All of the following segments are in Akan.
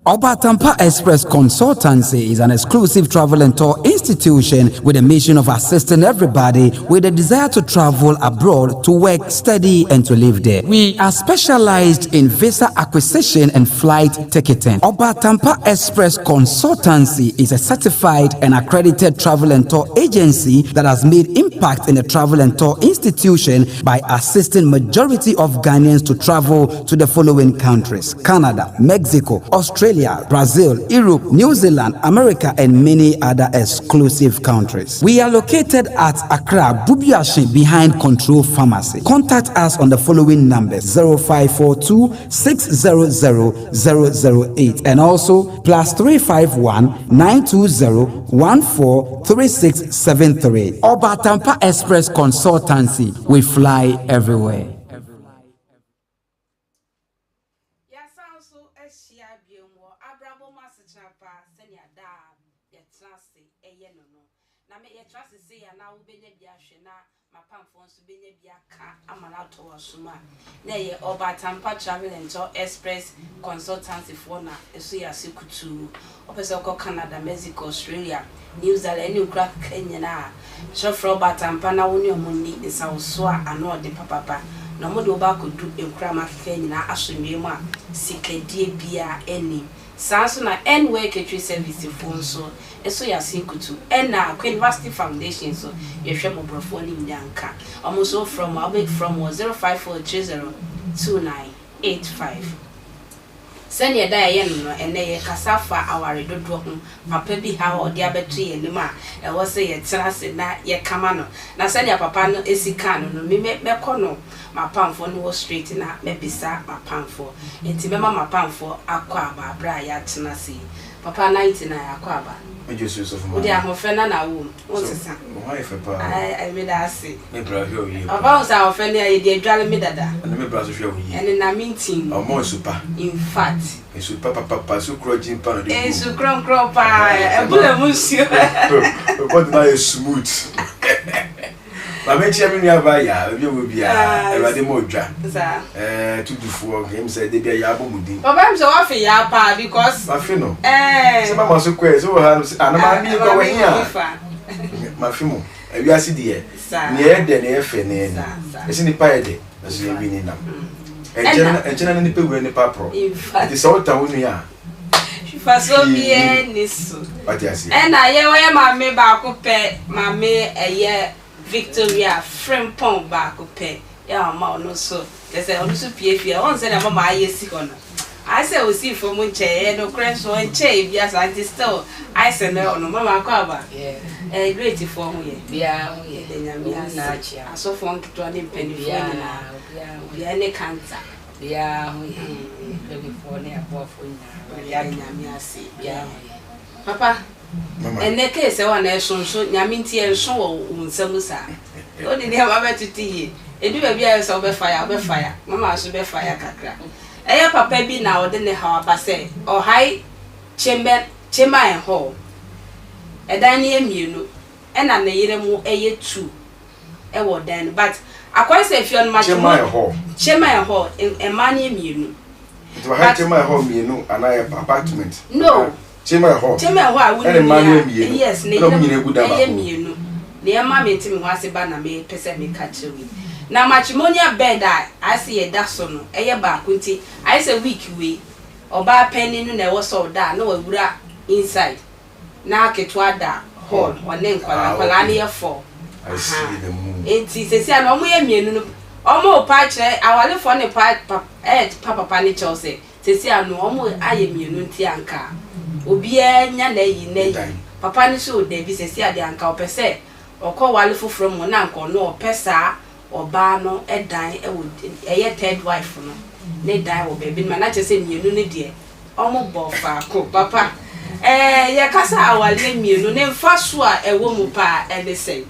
Obatampa Express Consultancy is an exclusive travel and tour institution with a mission of assisting everybody with a desire to travel abroad to work, study, and to live there. We are specialized in visa acquisition and flight ticketing. Obatampa Express Consultancy is a certified and accredited travel and tour agency that has made impact in the travel and tour institution by assisting majority of Ghanaians to travel to the following countries: Canada, Mexico, Australia, Brazil, Europe, New Zealand, America, and many other exclusive countries. We are located at Accra, Bubiashi, behind Control Pharmacy. Contact us on the following numbers: 0542 600 008 and also +351 920 143673. Obatampa Express Consultancy. We fly everywhere. Abrabomu Asetena senior da yetlase no no na me yetlase se ya na wo benye bia hwe na mapamfo nso benye bia ka amana to wasoma na ye Obatampa Travel and Tour Express Consultancy for na eso ya sekutu opese ko Canada, Mexico, Australia, New Zealand, any crack Kenya na so for Obatampa na woni omuni de sawo a ano de papa na mo de oba ko du enkura ma Kenya na asomie mu a sikadie bia eni Sanso na NWay Catering Service phone so eso ya sekutu na University Foundation so ye hwe mo brofo ni nyanka almost from 054302985 senior da ye no ye kasafa aware dodo ho papa bi ha o dia beto ye nima e wo se ye trase na ye kama no na senior papa no esika no me no mapamfo no straight na mebisa mapamfo enti mema mapamfo akwa aba bra ya tena si papa 90 na akwa aba Ejesu so fuma odi ahofe na wo sesa mo ha fa ai me da se me bra hwe oyi papa o sa ahofe na ye de adwale me dada na me bra so hwe oyi ene na mintin o mo super in fact super papa so kro jin pa no de su kron pa e bula musio o na e smooth ma me chia me nua ba ya bi wo bia e mo dwa tudufuo game say de bia ya abomudin papa me so wa fe ya pa because ma fe no se ma so kwes so ha no ma mi ko we hia ma fe mo e wi ase de ne e de ne e fe ne ni e se ni pa e de na so e bi ni nam enchena ni pe we ni pa pro it is all town ni ya fa so bien nisu patiasi na ye we ma me ba ko pe ma me eye Victoria Frimpong ba ko pe ya ma no so say onu so pie on say na mama aye si kono I say we see from nche no crash on nche bia so anti still I say no no mama ko aba great for hu ye bia hu ye de nyame na achi aso for nkito ne mpani fo na bia ne cancer bia hu ye baby for ne afofo nya bia nyame ase bia papa and the case I want to show Yaminti and show Unsamusa. Only near my tea. A do a beer so be fire. Mamma should be fire cacra. A papa be now, then the how I say, or high chamber and hall. A dining you and I need more a year two. A word then, but I quite say if you're much my hall. Chamber and hall in a money you. It will have my home, you know, and I have apartment. No. Chema ho I wouldn't yes, ne mienu. Ne ma me ntimi ho ase ba na me pese me ka chewi. Na matrimonial bed I see a daso no eye ba kunti I say week we oba penny no na wo so da na wawura inside. Na ketwa da hall one nkwala na ye for. I see the moon. Enti sesi na omo ye mienu no omo pa kire awale for ne papa ni chose. Sesi no omo aye mienu nti anka. Obia nya na yi papa ni so de bi sesi ade anka opese okọ foforo mu na anka no opesa oba no edan e wo eye third wife no ne dan wo be ma na chese mienu ne de omo bofa ko papa ye kasa awale mienu ne mfa so a ewo mu pa elesen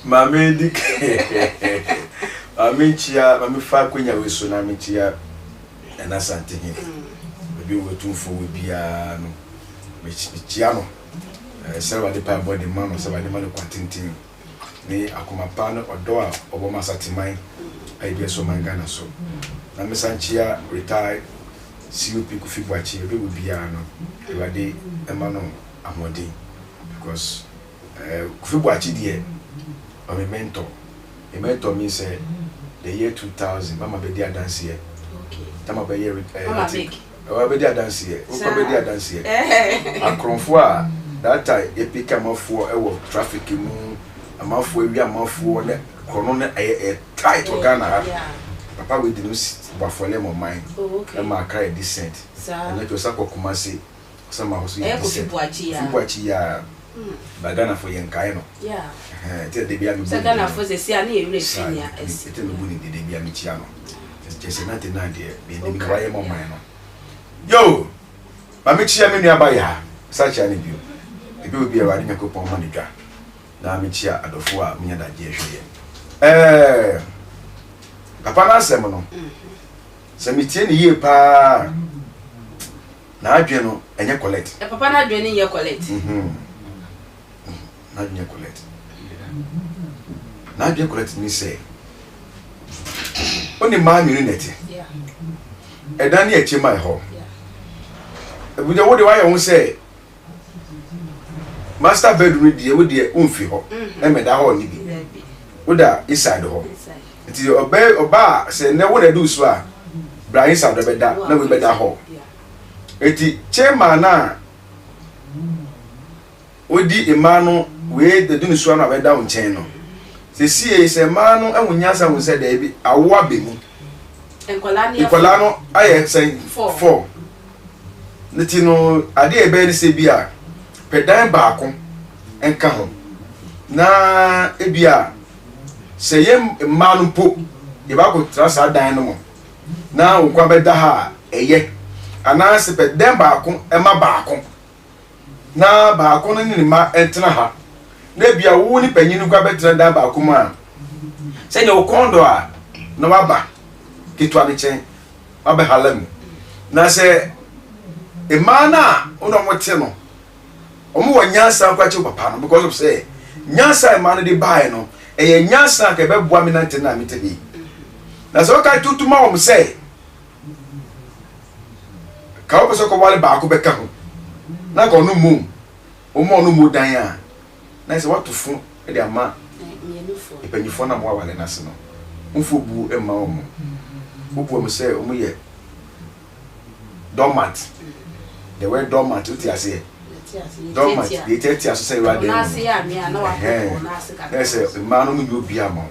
mame dik aminchia mame fa kwenya we so na aminchia na santihin bi wo tumfo we bia no mechichia no sewa de pa body man sewa de man kwatintin ni akoma pa no odo a oboma satiman ai bi so mangana so na mesanchia retire COP Kofi Boachi ebe will be no Ewade emano amode because Kofi Boachi there I'm a mentor. A mentor means the year 2000 mama be there dance here. Okay. Tama be here mama big. Be there dance here. Who be there dance here? Akronfo a that time e pick amafo e wo traffic mu amafo wi amafo ne kono ne tight organa. Papa we didn't bafo le mo mind. Okay. E ma cry decent. And that was akokuma say some house you. Kofi Boachi ya. Bagana for yenkai no. Yeah. Tell the bia me. Sagana for the sia na ewure finia. Tell me buni de bia me chia no. Just nothing na there. Be ni kwaye mo man no. Yo! Ma me chia me nua ba ya. Sacha ni bio. Ebi obi e wade me kopon ma ni dwa. Na me chia adofo a me yada je hwe. Papa na asem no. Se me tie ni ye pa. Na adwe no enye collect. Papa na adwe ni ye collect. Na adwe collect. Na adwe collect ni say. Oni ma mi neti. Yeah. Edan ni echi mai ho. Yeah. Ebuja wo de wa ye ho say. Master bedroom die wo de umfi ho. E me da ho ni bi. Wo da inside ho. It oba say ne wo na do so a. Bra inside da be da na we be da ho. Eti chairman na odi emanu we de dunu so na be da unchen no. Se manu enwunya sa hu se da bi awo abemu. Enkola no aye sen 4. Niti no ade e be ni se bi a pedan baako enka ho. Na ebia se yem manu po e ba ko trasa dan no mo. Na nkwa be da ha eye. Ana se pedan baako e ma baako. Na baako no ni ma entena ha. Na bia wo ni panyinu kwa betra dan baako mu a se ne okondo a na waba kitwa ne chen waba halam na se emana ono mote no omo wanyansa kwa che papa no because of say nyansa emana de bae no eye nyansa ka be boa mi na ntena mi tebi na so ka tutuma wo say ka wo so ko wale baako be ka ho na ko no mum omo no mu dan a na se watu fu e de ama e panyifo na mo wale na se no mfu bu e ma omo obu mo se omo ye dormant the word dormant uti ase dormant the tete aso say rade na se ya mi ana wa ko na se ka na se ma no mu obi ama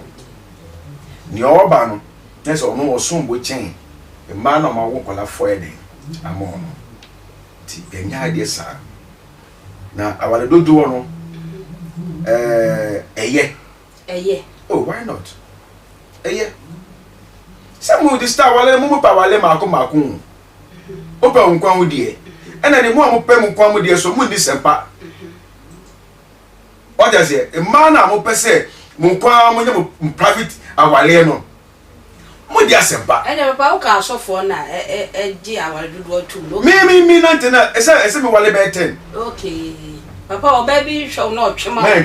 ni oba no na se ono osombo chen e ma na ma wo kola fo e de ama ono ti enya de sa na awale dodo no eye. Oh, why not? Eye. Some the star wale mu pa wale maku. Opa nkwa wo die. Ena ne mu amopa mu nkwa mu die so mu ndi sempa. O just say, e man na mo pese mu nkwa mu nye private awale no. Mu di asempa. Ena papa wo ka asofo na gi awale dodo tu. Me na ntena ese me wale be 10. Okay. Papa o baby show no twema. Man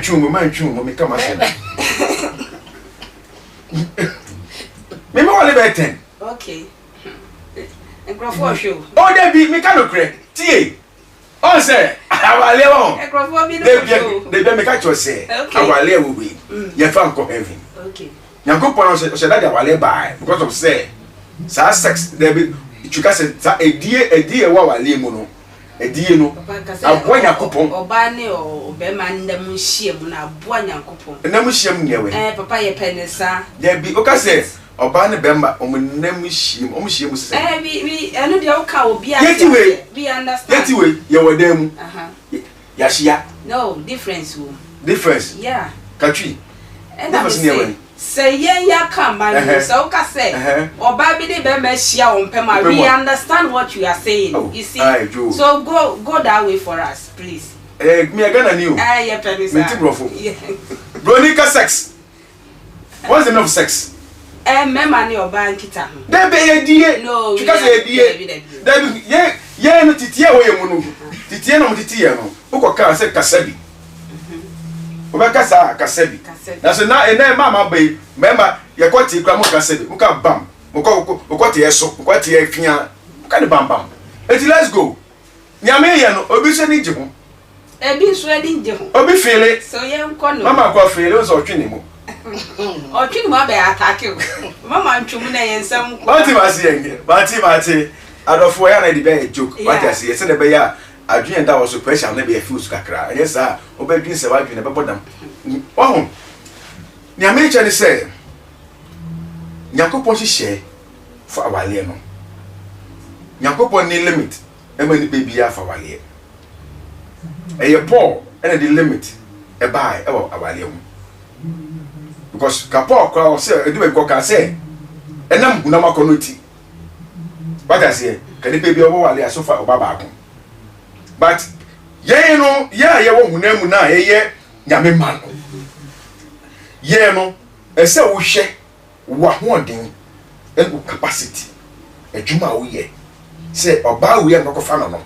chumu me kama se. Me wale be 10. Okay. Ekrofo show. Oh dey be me kan okre. Tie. On say awale won. Ekrofo bi no show. Dey be me ka cho say awale wo bi. Ye fa nko heaven. Okay. Nyankopon o say that awale bai because of say sa sex dey be chuka say edie wa wale mu no. Edie no aboa Nyankopon oba ne obema ndam hyiam na aboa Nyankopon ndam hyiam nyewe papa ye penesa there be oka say oba ne bemba ndam hyiam se bi eno de oka obi a we understand yeti we ye wadam ya hia no difference wo difference yeah katwi difference say ya come man so ka say oba bi de be ma hia wo mpema we understand what you are saying. You see so go that way for us please me agana ni o yeah penisa me ti brofo bronika sex what's the meaning of sex mema ni oba nkita ho de be ye die no you ka say die de ye no titie wo ye mu no titie no titie no ukoka say kasabi obeka sa kasabi na so na mama be mema ye kwati kra mo kasabi muka bam mukoti yeso mukoti afia kind of bam bam. Let's go. Nyame ye no obi se ni je ho. Ebi so edi je ho. Obi feel so ye nko no. Mama ko feel o so twini mu. O twini mu abe attack you. Mama ntwum na ye nsam. Mati mati. Adofo ya na di be joke. What I say se na be ya adwene da wo so pressure na be feel so kakra. Yes ah, obedwin se wadwene be bodam. Ohun. Nyame che ni se Nyankopon hihye for awale no. Nyankopon ni limit. Ema ni baby ya for awale. Eye Paul and the limit e buy e awale mu. Because ka Paul kwa say e do be go ka say enam hunam akonoti. What I say, can the baby over wale so far obaba akon. But ye no ye wo hunam na ye nyame man. Ye no e say wo hwe wa hoden and capacity adwuma wo ye say oba wo ye no kofa no no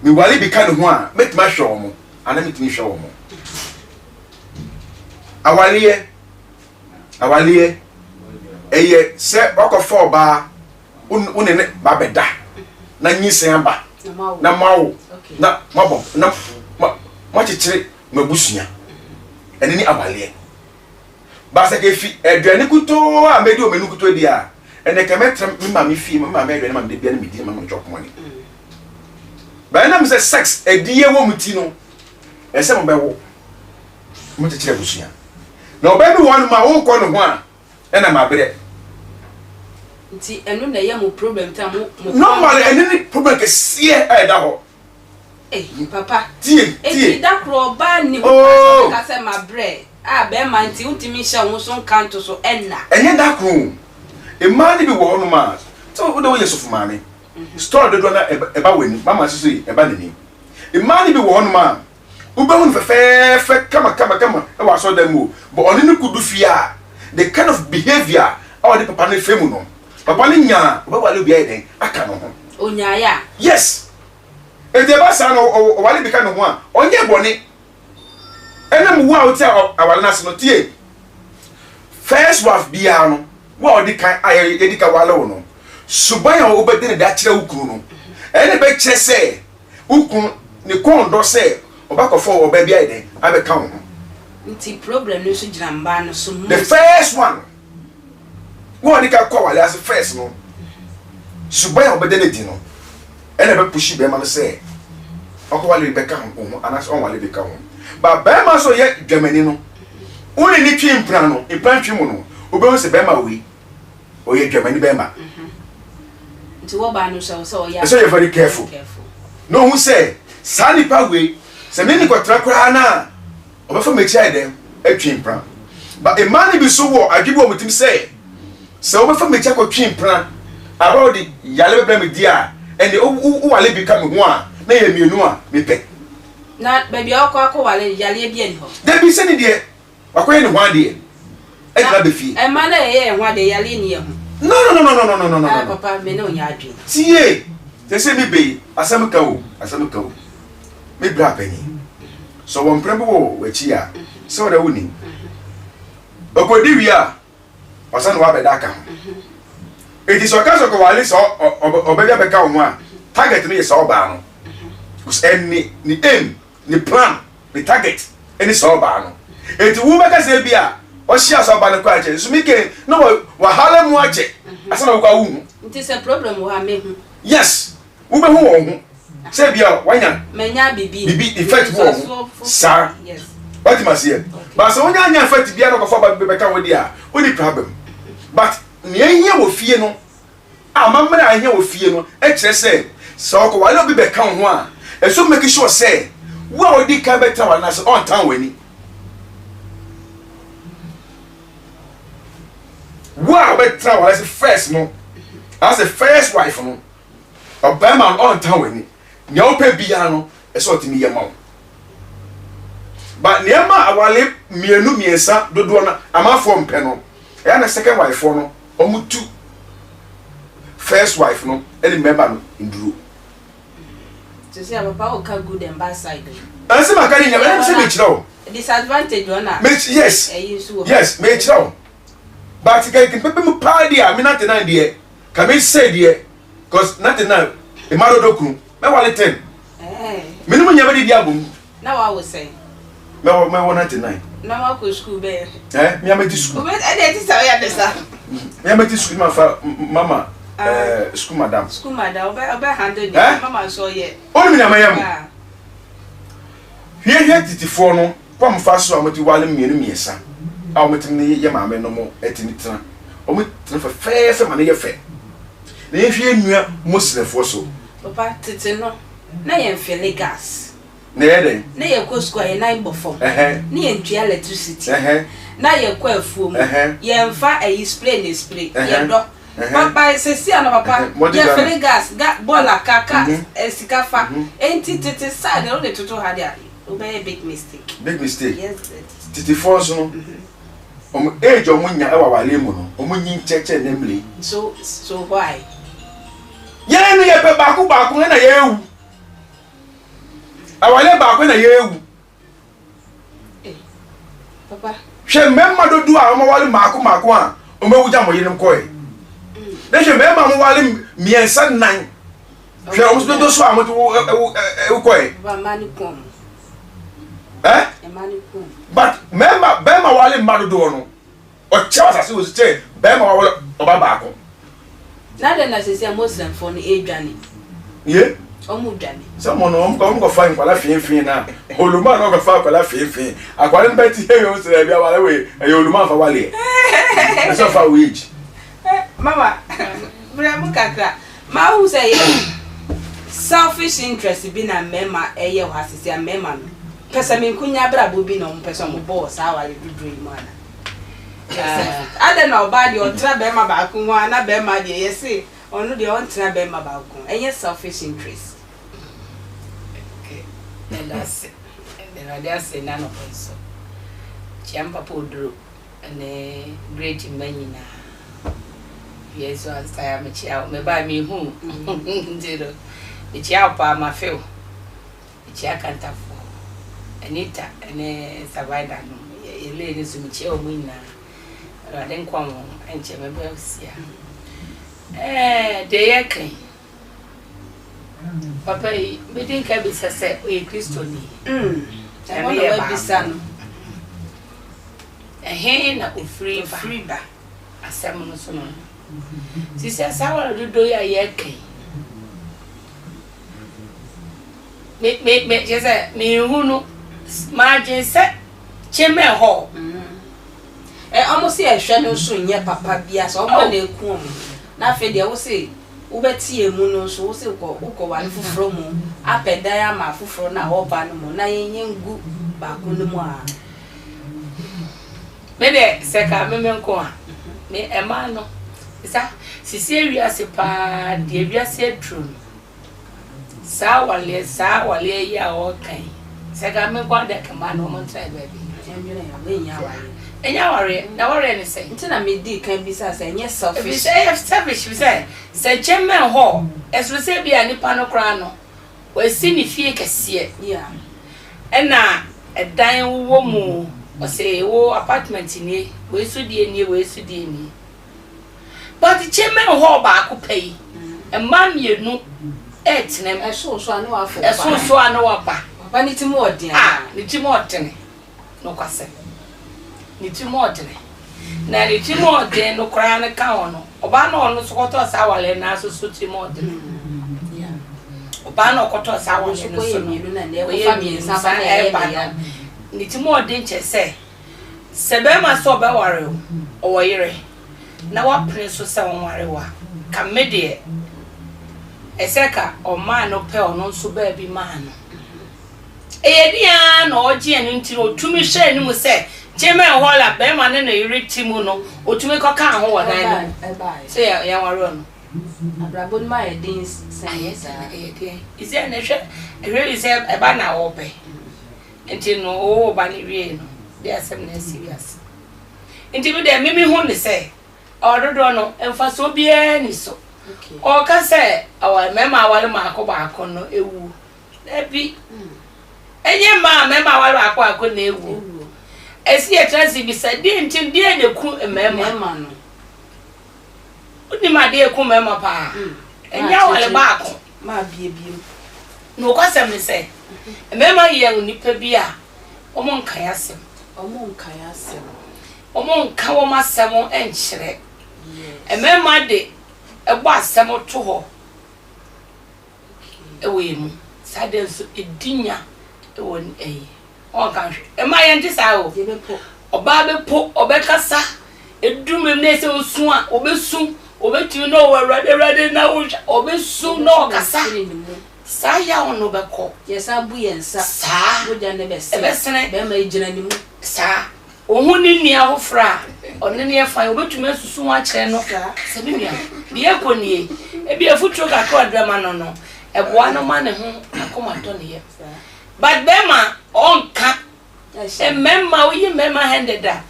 mi wale bi ka no ho a metima hwe wo mo ana metimi hwe wo mo awale eye se okofa oba unene ba beda na nyisen ba na mawo na mabom na mo chichire mabusua ene ni awale basa ke fi aduane kuto a medi o menu kuto dia ene ke metra mi ma mi fi ma me aduane ma me bia na me di ma no chop money ba na me say sex ediye wo muti no ese mo be wo mo te kire busua na oba bi won ma wo ko no ho a ena ma bere nti enu na ye mo problem ta mo normal ene ni problem ke sie e da ho papa tie da kro ba ni ho ka se ma bre be man ti untimi hye wo so kanto so enna enye da kro e man bi wo no ma so wo do ye so fuma me store do na e ba wani mama so e ba nani e man bi wo no ma wo ba hun fe kama e wa so da mu but oni ni kudu fia the kind of behavior our the papa ne femu no papa ni nya wo ba wale bi ayi den aka no ho onyaya yes e de ba sa no wale bi ka no ho a onye boni enam wo a oti awale na no tie first wife bia no wo odi kan aye edika wale wo no suban a obedi ne da kire ukuru no ene be kire se ukuru ne kondo se obakofo oba bia ide abeka wo nti problem no so gira mba no so the first one wo odi ka kwa wale as first no suban a obedi ne di no ene be pushi be ma no se okowale be ka ho anas on wale be ka ho ba bema so ye dwamani no uni ni twi mpran no mpran twi mu no obehu se bema we o ye dwamani bema nti wo ba no so ya so you very careful no who say sani pa we se me ni kwatra kra na obefa mechi ide atwi mpran ba e mani bi so wo adwibo mutim say se obefa mechi akotwi mpran about the yale bebra me dia and the wale bi ka me ho a na ye mienu a me pe na baby akwa wale yale bi en ho de bi se ni de akoye ni ho ade e dra be fi e ma na ye ho ade yale ni ye ho no papa me no nya adwen tie te se mi be asam ka wo me bra pani so won prembo wo wachi a se wo da woni okodi wi a osan wa be da ka it is okaso ko wale so obebia be ka wo a target no ye so ba no us any ni aim ni plan ni target any so ba no enti wo be ka se bia o shia so ba no kwa che so mi ke no wa hala mu ache asana wo kwa wu nti se problem wo ha me hu yes wo be hu wo hu se bia wanya menya bibi effect wo sa yes what must here but so wonya anya effect bia no ko fa ba be ka wo dia oni problem but ne ehia wo fie no amamra ahia wo fie no e kire se so ko wale obi be ka ho a e so make sure say wo odi ka better one na so on town wani wow better one as first no as the first wife no obama on town wani nya opa bia no e so timi ye mawo but niema awale mienu miensa dodo na amafo mpe no e na second wife no omutu first wife no any member no nduru to say papa o ka good and bad side anse makani nya me se me chiro disadvantage ona yes yes me chiro but ke pepe mu pa dia me na tena die ka me say die Cause nothing now. E ma do dokun. Me wale 10. Me no nya be di abom. Na wa wo say. Me 99. Na ma ko school be. Me ameti school. Me e dey tisa ya desa. Me ameti school ma fa mama school madam. School madam obe handle mama so ye. Onu mi na mayam. Here titifo no, pam fa so ameti wale miesa. A ometi ni ye maame no mo etini tena. Ometi fa fe ma ne ye fe. Na ye hwie nua moslefo so. Papa tete no. Na ye mfele gas. Na ye den. Na ye ko school ye na ibofo. Na ye ntwa electricity. Na ye ko afuom. Ye mfa ayi spray na spray. Ye do. Papa sesi ana papa ye mfele gas, bola kaka esikafa. Enti tete sa ne o de toto ha dia. Obey a big mistake. Big mistake. Yes. Titi force no. Age omunya e wa wale mu no. Omunyi cheche nemle. So why? Ye no ye pe baku na ye ewu. Awale baku na ye ewu. Papa. Hwe memma do du a o ma wale maku a o ma wuja mo yenem koy. Na hwe memma mo wale miensa nan. Hwe o so do so a mo to koy. Papa mani kom. But member Bema wale madu do no. O chewa sase wo che Bema wale oba baako. Na de na sese Muslim for no edwane. Ye? Omu dwane. Someone no go find kwala fin na. Oluma no go find kwala fin. Akwale mbeti he yo se bia wale we e oluma fa wale. E so fa wage. Mama, bra mu kakra. Ma hu say selfish interest bi na mema eye ho asese a mema no. Pesa me nkunya Abrabo bi no pesa mo boss a wale dudru mu ana. Ada na oba de otra be ma ba ku ho na be ma de yesi onu de on tra be ma ba ku. Enye selfish interest. Okay. And that's it. And that's it none of us. Champa podro and great menina. Yes, so I am a child me buy me who. Zero. The child pa ma feel. The child can't afford. Anita and Savida, a lady to me, chill winner. I didn't come and Chemabels. They are Papa, we think I be said, we Christoni. I want to be son. A hen of free back. A salmon son. She says, I will do ya yet. Make just a me who know. Margin set cheme ho almost say hwe no so nye papa bia so mo na eku na fe de wo say wo beti emu no so wo say ko wale fufuro mu apeda ya ma fufuro na ho ba no mu na yenye ngu ba ko no mu a me de se ka me nko a me ema no isa sisi ewia se pa de ewia se adru sa wale ya o kan Sega me kwa de kama no mo try baby. Enya ware na ware ni say. Ntina me di kan bi sa say nye selfish. Bi say selfish bi say. Say chemme ho. Eso say bia nipa no kra no. We si ni fie kese. Yeah. Ena edan wo mu. O say wo apartment ni. We su die ni. But chemme ho ba ko pay. E ma mienu etnem. Eso so anu afo. Eso so anu apa. Papa ni timu odin ni timu odin no kwase ni timu odin na ni timu odin no kra na ka ono oba na ono sokoto sa wale na so timu odin yeah oba na okoto sa wale no so na ne ko family sa ba na e ba ni timu odin che se be ma so be ware o woyere na wa prince so se won ware wa ka medie eseka o ma no pe ono so ba bi ma no Edia no oji enu ntiro otumi hwe enu mu se cheme hola be ma ne na iriti mu no otumi koka ho wodan no se ya waro no Abrabomu Asetena sense is there na hwe really say e ba na wo be enti no o ba ni wie no they are some serious enti bi de mimi hu ne se ododo no emfa so bia ni so o ka se awa mema awale ma akọ no ewu ebi enye ma mema wale akọ na ewu esi e transi bi se di nti di na ku mema no uni ma de ku mema pa enya wale baako ma bie no kwasem ne say emema ye unipa bi a omo nkan yasem omo nka wo masem enkyere emema de ebo asem to ho ewe mu sade so edinya ewo on kan hwe ema ye nti sa o oba be po obekasa edumem na se osu a obesu obetu no wawrade na wo obesu no kasa sa ya ono beko yesa bu yensa sa woja ne be ebesene be ma ejina ni mu sa ohuni ni ahofra onne ne fa obetu mesusu wa kire no se bi nua bi ekoni ebi afutro kakra drama no eboa no ma ne ho akoma to ne ye but bema onka emema oyi mema handed da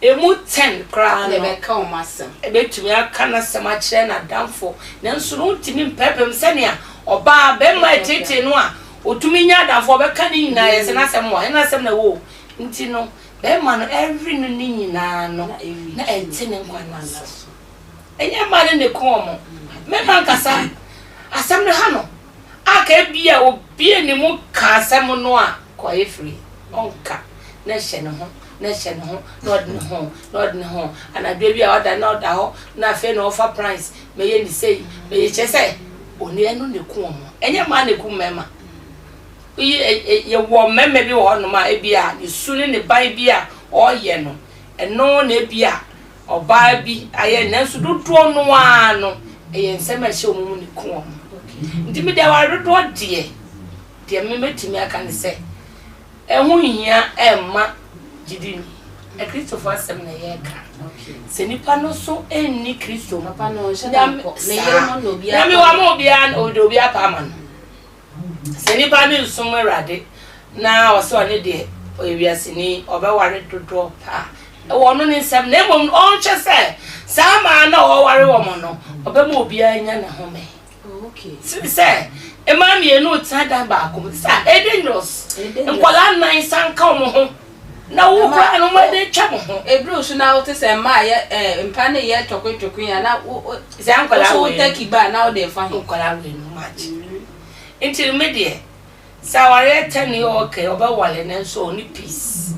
emu 10 kra ne be ka o masem ebetumi aka na sema kire na damfo nanso no ntimi mpepem senia oba bema tete no a otumi nya damfo be ka ni nyina ye se na sem wa na sem na wo nti no bema no every no ni nyina no na enti ne nkwa na so enya ma ne ko mo mema nkasa asem ne ha no aka bia obi ni mu ka asem no a kwa efri onka na hye ne ho no ho ana baby order na order ho na fe no offer price me ye ni sei me ye chese oni enu ne ku omo enye ma ne ku mema ye wo mema bi wo no ma e bia ni suni ne ban bia o ye no eno na e bia oba bi aye nanso dodo no a no ye nsema hye omo ne ku omo ndi me da wa dodo de me metimi aka ne se ehu hia emma jidini e Christopher asem na ye ka se nipa no so enni Christo papa no sheda ko ne yere no no bia na mi wa mo bia odo bia pa man se nipa mi nsum erade na wo so ne de owiase ni obeware dodo pa e wo no ni sem na mom on che se sama na wo ware wo mo no obema obia anya na ho me okay se e ma mi enu tada ba ko sa edenros nkwala nan sanka mo ho na wo kwa no ma de twa mo ho ebru su na wo te se ma ye mpa ne ye tokotoko ya na se ankwala so take ba na wo de fa nkwala we no match until media sa ware tani okay oba wale na so ni peace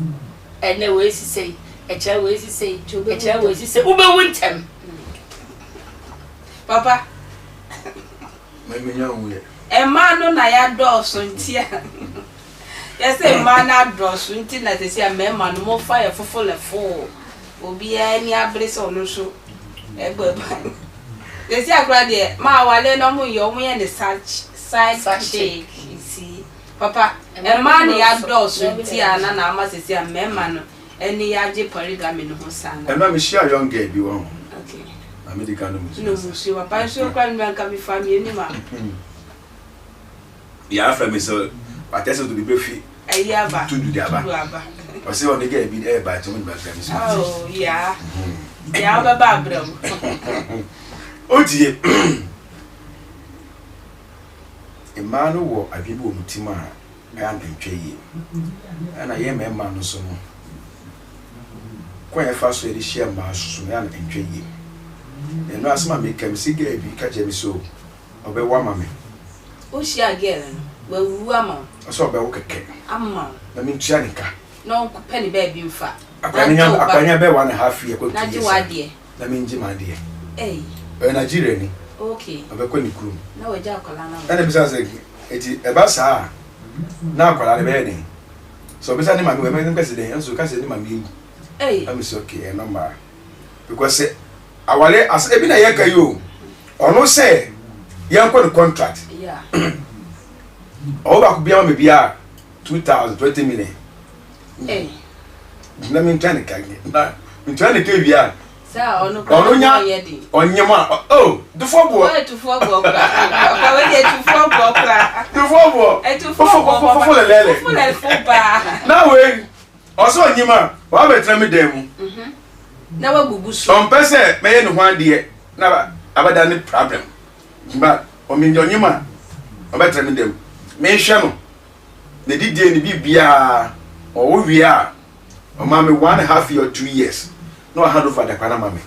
ene we si sei e kira we si sei e kira we si sei ube wintem papa Menya wuye. Emma no na ya doso ntia. Yese emma na doso nti na tesi a mema no mo fa ye fofo le fo. Obi ani abrese ono so. Egbe ba. Tesi akra de ma wale no mo yo mo ye ne side shake. See. Papa, emma ni ya doso ntia na ama tesi a mema no eni ya je polygamy no ho sana. Emma me share young girl bi won. Okay. America no musu. No musu papa so kwa nka mi family ni ma. Ya afra me so atese to be brefi. Ayaba. To do the aba. O se on the girl bi e ba to me ba me so. Oh yeah. Ya baba Abraham. Odie. Emma no wo abibi wo mutima a ya ntwe yi. Ana ye mema no so no. Kwa e fa so e share ma so ya ntwe yi. Eno asma me kam si girl bi ka je mi so. Obe wa mame. O share girl no. Wa wu ama. So obe wo keke. Amma. Na mi ntua nika. No penny baby mfa. Akanya be 1.5 year ko 2 years. Na ji wa de. Na mi nji ma de. Eh. Nigeria ni. Okay. Obe ko ni krum. Na we ja akola na. Ana bisa say eti e ba sa na akola ne be ni. So bisa ni ma me me president enso ka say ni ma me. Eh. I'm so okay no ma. Because awale as e bi na ye ka yo. Ono say yan ko the contract. Yeah. O ba ku bia me bia 2020 million. Eh. Na mi ntwa ne ka ge. Na mi ntwa ne ka bia. Sa ono nya onyema oh the football to football kwa we dey to football kwa the football to football lele football na we oso onyema wa betra me dem na wa gugu so on pese me ye no hwan de na abada ne problem ba o mi onyema o betra me dem me hwe no ne didie ne bibia o wo wi a o ma me 1.5 year 2 years no hand over the kwana mame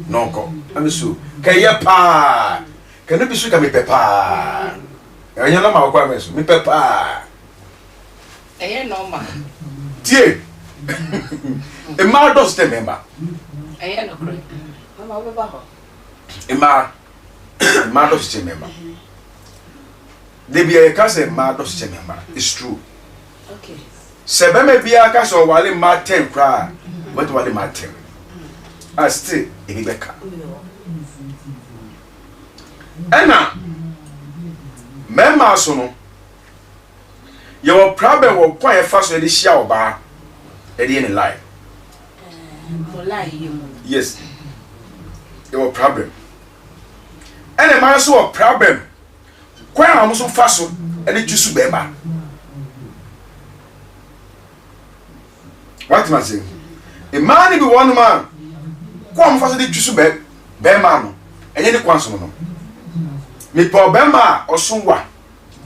no ko amisu kaya pa Can you be sure me pepper? And you know my requirements, me pepper. I know, ma. Dear, a man does the member. I know, great. I'm over her. A man does the member. They be a cousin, man does the member. It's true. Okay. Sebe me be a cousin while in my 10 cry. What while in my 10? I still a Rebecca. Anna, Mamma sono. Your problem will quite fast with the shower bar at the end of life. Yes, your problem. And a man saw a problem. Quite almost so fast and it used to be bad. What am I saying? A man be one man. Come fast and it used to be bad man. And then the consumer. Me poor Bema or Sunwa.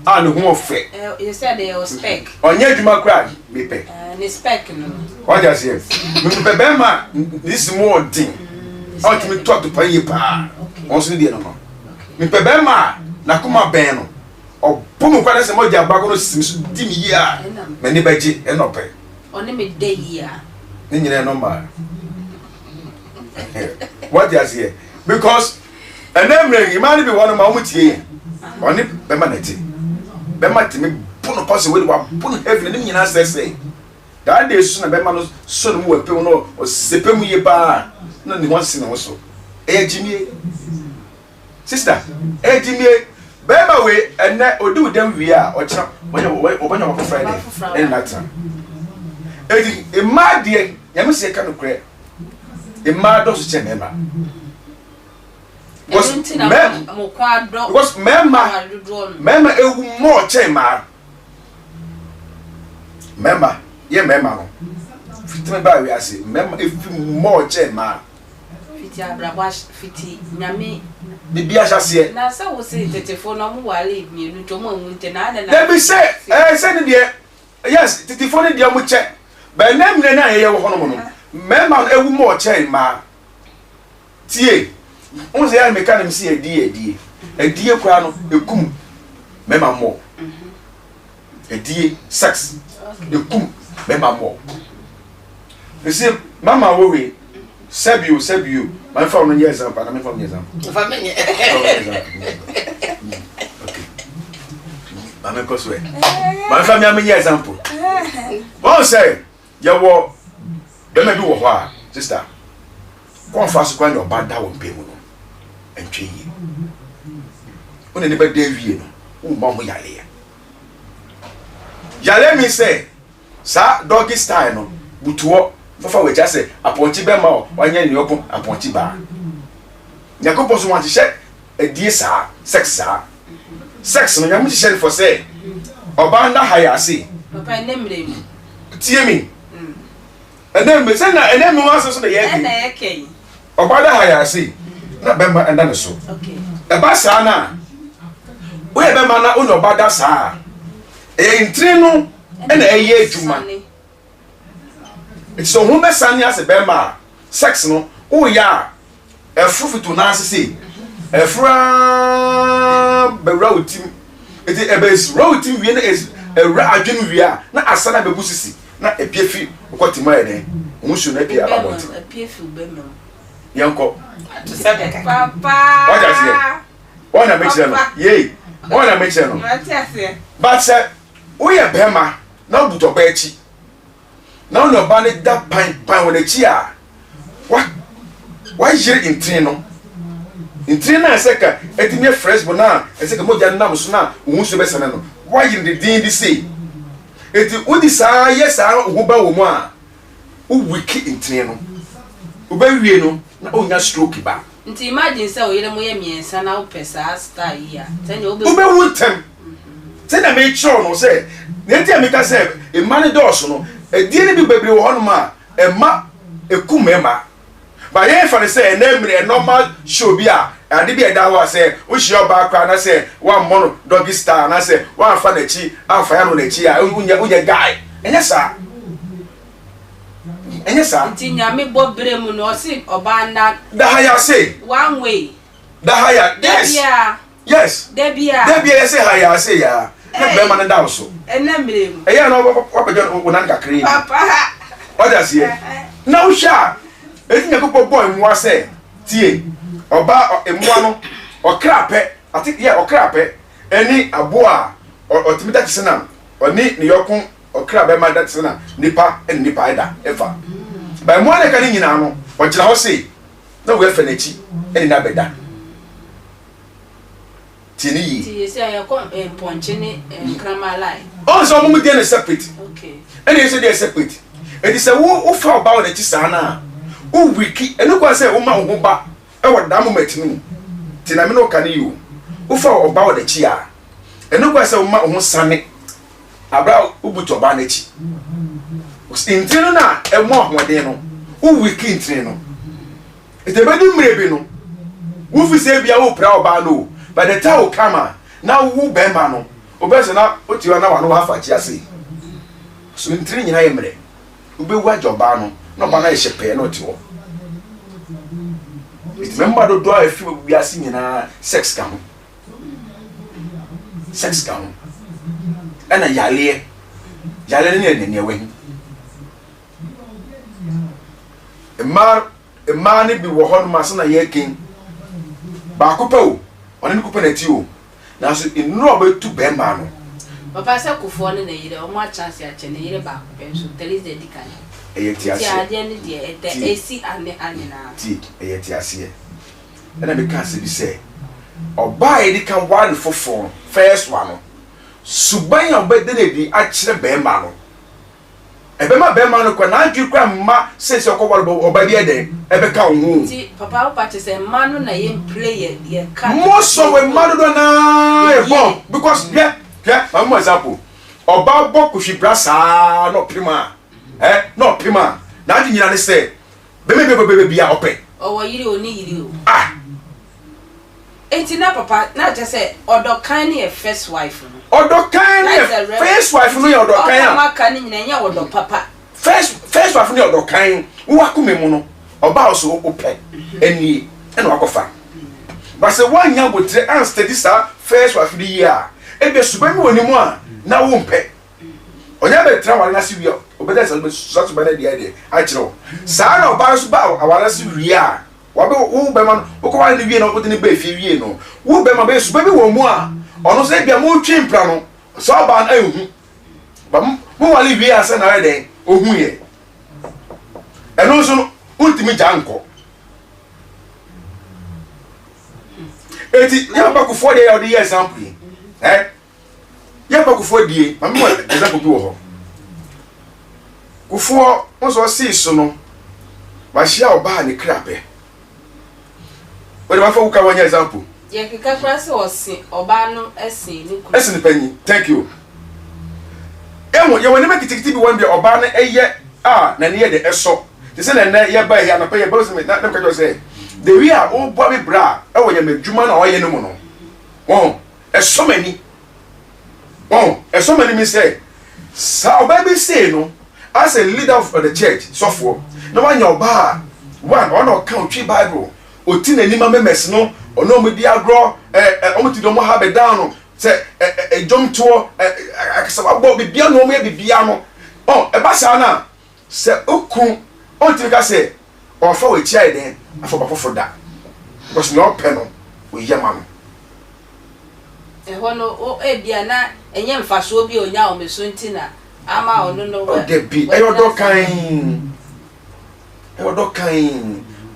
And the home of faith. You said they were spec. On your Juma crack, me pay. And it's spec. What does he say? Bema, this is more thing. How to me talk to pay pa. Also, the no. Me Bema, Nakuma Beno. Or Pumu Padas and Moja Bago Sims Dimia. Many Beji and no pay. Only me day here. Then you know, what does he? Because and then you might be one of my own tea. Only Bemanity. Bemati me puno pass away one puno heavy and you say. That day soon a Bemanos son who appeal no or sepemu ye bar. None one sin also. Eh, Jimmy. Sister, eh, Jimmy. Bema way and that or do them we are or chap when you Friday and that time. A mad dear, you must say kind of crack. A mad does member. Was Memma a more chamber. Memma, ye memma. Fit by we are say, memma if more chamber. Fiti Abrabomu Fiti Nyami. The Biasha say, now so say the telephone no more leave me no to mo na. Let me say, send it yes, the telephone dear mu check. By name na ye wo hono no. Memma e more chamber. Tie. On say I make them see a dear crown, a cum, memma more. A dear sex, a cum, memma more. You see, Mamma worry, sab you, my phone years up, and I'm from years up. I'm a cosway. My family, I'm an example. One say, you walk, then I do a while, sister. One fast when your bad down pay. And tree. When anybody David, who Mamma Yale. Yale me say, Sir, doggy style, no, but what for we just say, a ponchy bema, 1 year in your open, a ponchy bar. Jacobus want to check a dear sir, sex, sex, no, I'm shell for say, or banda higher see. Papa, name him. Tear me. And then we send and then we answer so the yeah, or banda higher see. Na bema and then so. Okay. E ba sa na. We bema na uno bada sa. E ntri no e na eye adwuma. It's so who be sani as bema sex no o ya e fufutu na asese. E fra be routim. It e be routim wie na is e ra adwum wie a na asana be busisi na e piefi okotima e den. Onsu na pie ababot. E piefi bema. Yanko. Papa. What does he? One a mention. Yea. One a mention. But sir, we are Bema, no but obechi. No no bannet that pine with a chia. What? Why is it in Trino? In Trina, a second, a near fresh banana, a second more than Namusuna, who's the best. Why in the D.D.C.? It would decide, yes, I who bow one. Who wicked in Trino? Uberio. Na onya stroke ba nti imagine say oyere mo ye miensa na opesa star here tell you ube wuntem say na me chiro no say na ti amika say e mane dose no e die ne bi bebre wo hono ma e ma e kumema ba ye fa say na emre e normal show bi a ade bi e da ho say wo hia oba akwa na say one mono doggy star na say one fa na chi afa ya no na chi a unya guy enya sa enya sa nti nyame bo brem no si oba na da haya say one way da haya yes yeah Yes. Debia say hi, I say ya. Na be man down so. Enemrem. Eya na obajo wonan kakra. Papa. What does here? Now sha. Eti nyakopo boy mu ase. Tie. Oba emua no okra pe. I think yeah okra pe. Eni aboa otimita kisena. Oni ne yokun okra be man that sena. Nipa en nipa ida ever. By mo na kan nyina no. Ogira ho say. Na we fa na chi. Eni na beda. Tini yi. Ti say ya ko ponche ne krama line. Oh so mo dey na separate. Okay. Eni say dey separate. Edi say wo fa oba wo na chi sa na. Wo wiki enu kwa say wo ma wo ba. E wo da mo matinu. Ti na me no kan yi o. Wo fa oba wo na chi a. Enu kwa say wo ma wo sane. Abra ubuto oba na chi. Intino na e mo ahoden no. Wo wiki intino no. Etebedi mrebi no. Wo fi say bia wo pra oba no. By the time you come, now who be man no, obese na otiwa na wano hafa chi ase. So ntiri nyina yemre. Ube wa joba no ba na ehye pe no tiwo. Remember do a fi we ase nyina sex ka ho. Sex ka ho. Ana yale ne ne we. Emma ne bi wo hon ma so na ye kin. Ba ko pe o. Oni ko penati o na so inu obetu be ma no papa se kufo ne na yire o ma chance ya che ne yire ba ko pe so Thursday dikan ti ase ya je ne de esi ane na ti ti ase na me ka se bi se oba e dikan one fofo first one suban ya obede na bi a kire be ma no ebe ma be ma no kwa na dwi kwa ma se ko walo oba bi ede ebe ka hu ti papa o pati se ma no na ye play ye ka most of we ma do na e bon because yeah I'm example oba bo ku hwi brasa no prima no prima na di nyina ne se be bia ope o wo yiri oni yiri o enti na papa na je se odokan ne first wife no odokan ne first wife no ye odokan ya ma kan nyina nya wodo papa first wife no ye odokan wo akomemu no oba so ope eni ena wakofa but se wanya botre and steady sa first wife di year ebe subami woni mu a na wo mpe onya be tra wala na si wi obeda se be so ba na dia de a kire sa na oba so ba awala si wi a wa be wo be ma wo ko wala ni wi na wo de ni be fi wi no wo be ma be subami wo mu a ono se bia mo twi mpra no so ba na ehu ba mo wala wi a se na de ohu ye eno so ultimi janko eti ya ba ku for dey the example ya ba ku for die ma mo example bi wo ho ku for won so see so no ba hia oba ne krabe we ba fa ku ka wanya example ye kika kra se osi oba no esin ni ku esin panyi thank you ye woni make tikiti bi won bi oba no eye na ne ye de eso they say na ye ba here na pay ye boss me na dem ka jo say the we are all bobby bra e wo yamadwuma na oye no mu no won e so many me say sa obaby say no as a leader of the church so for no one your bar one on country bible oti na ni ma memes no ono mo di agro omo ti do mo ha be down no say jom to akasa bo bibia no mo ya bibia no e ba sa na say okun on ti ka say o fa we chia den afọ ba fofo da because no peno we yama no hono o bia na enye mfaso bi onya o meso ntina ama ono no o de bi odo kan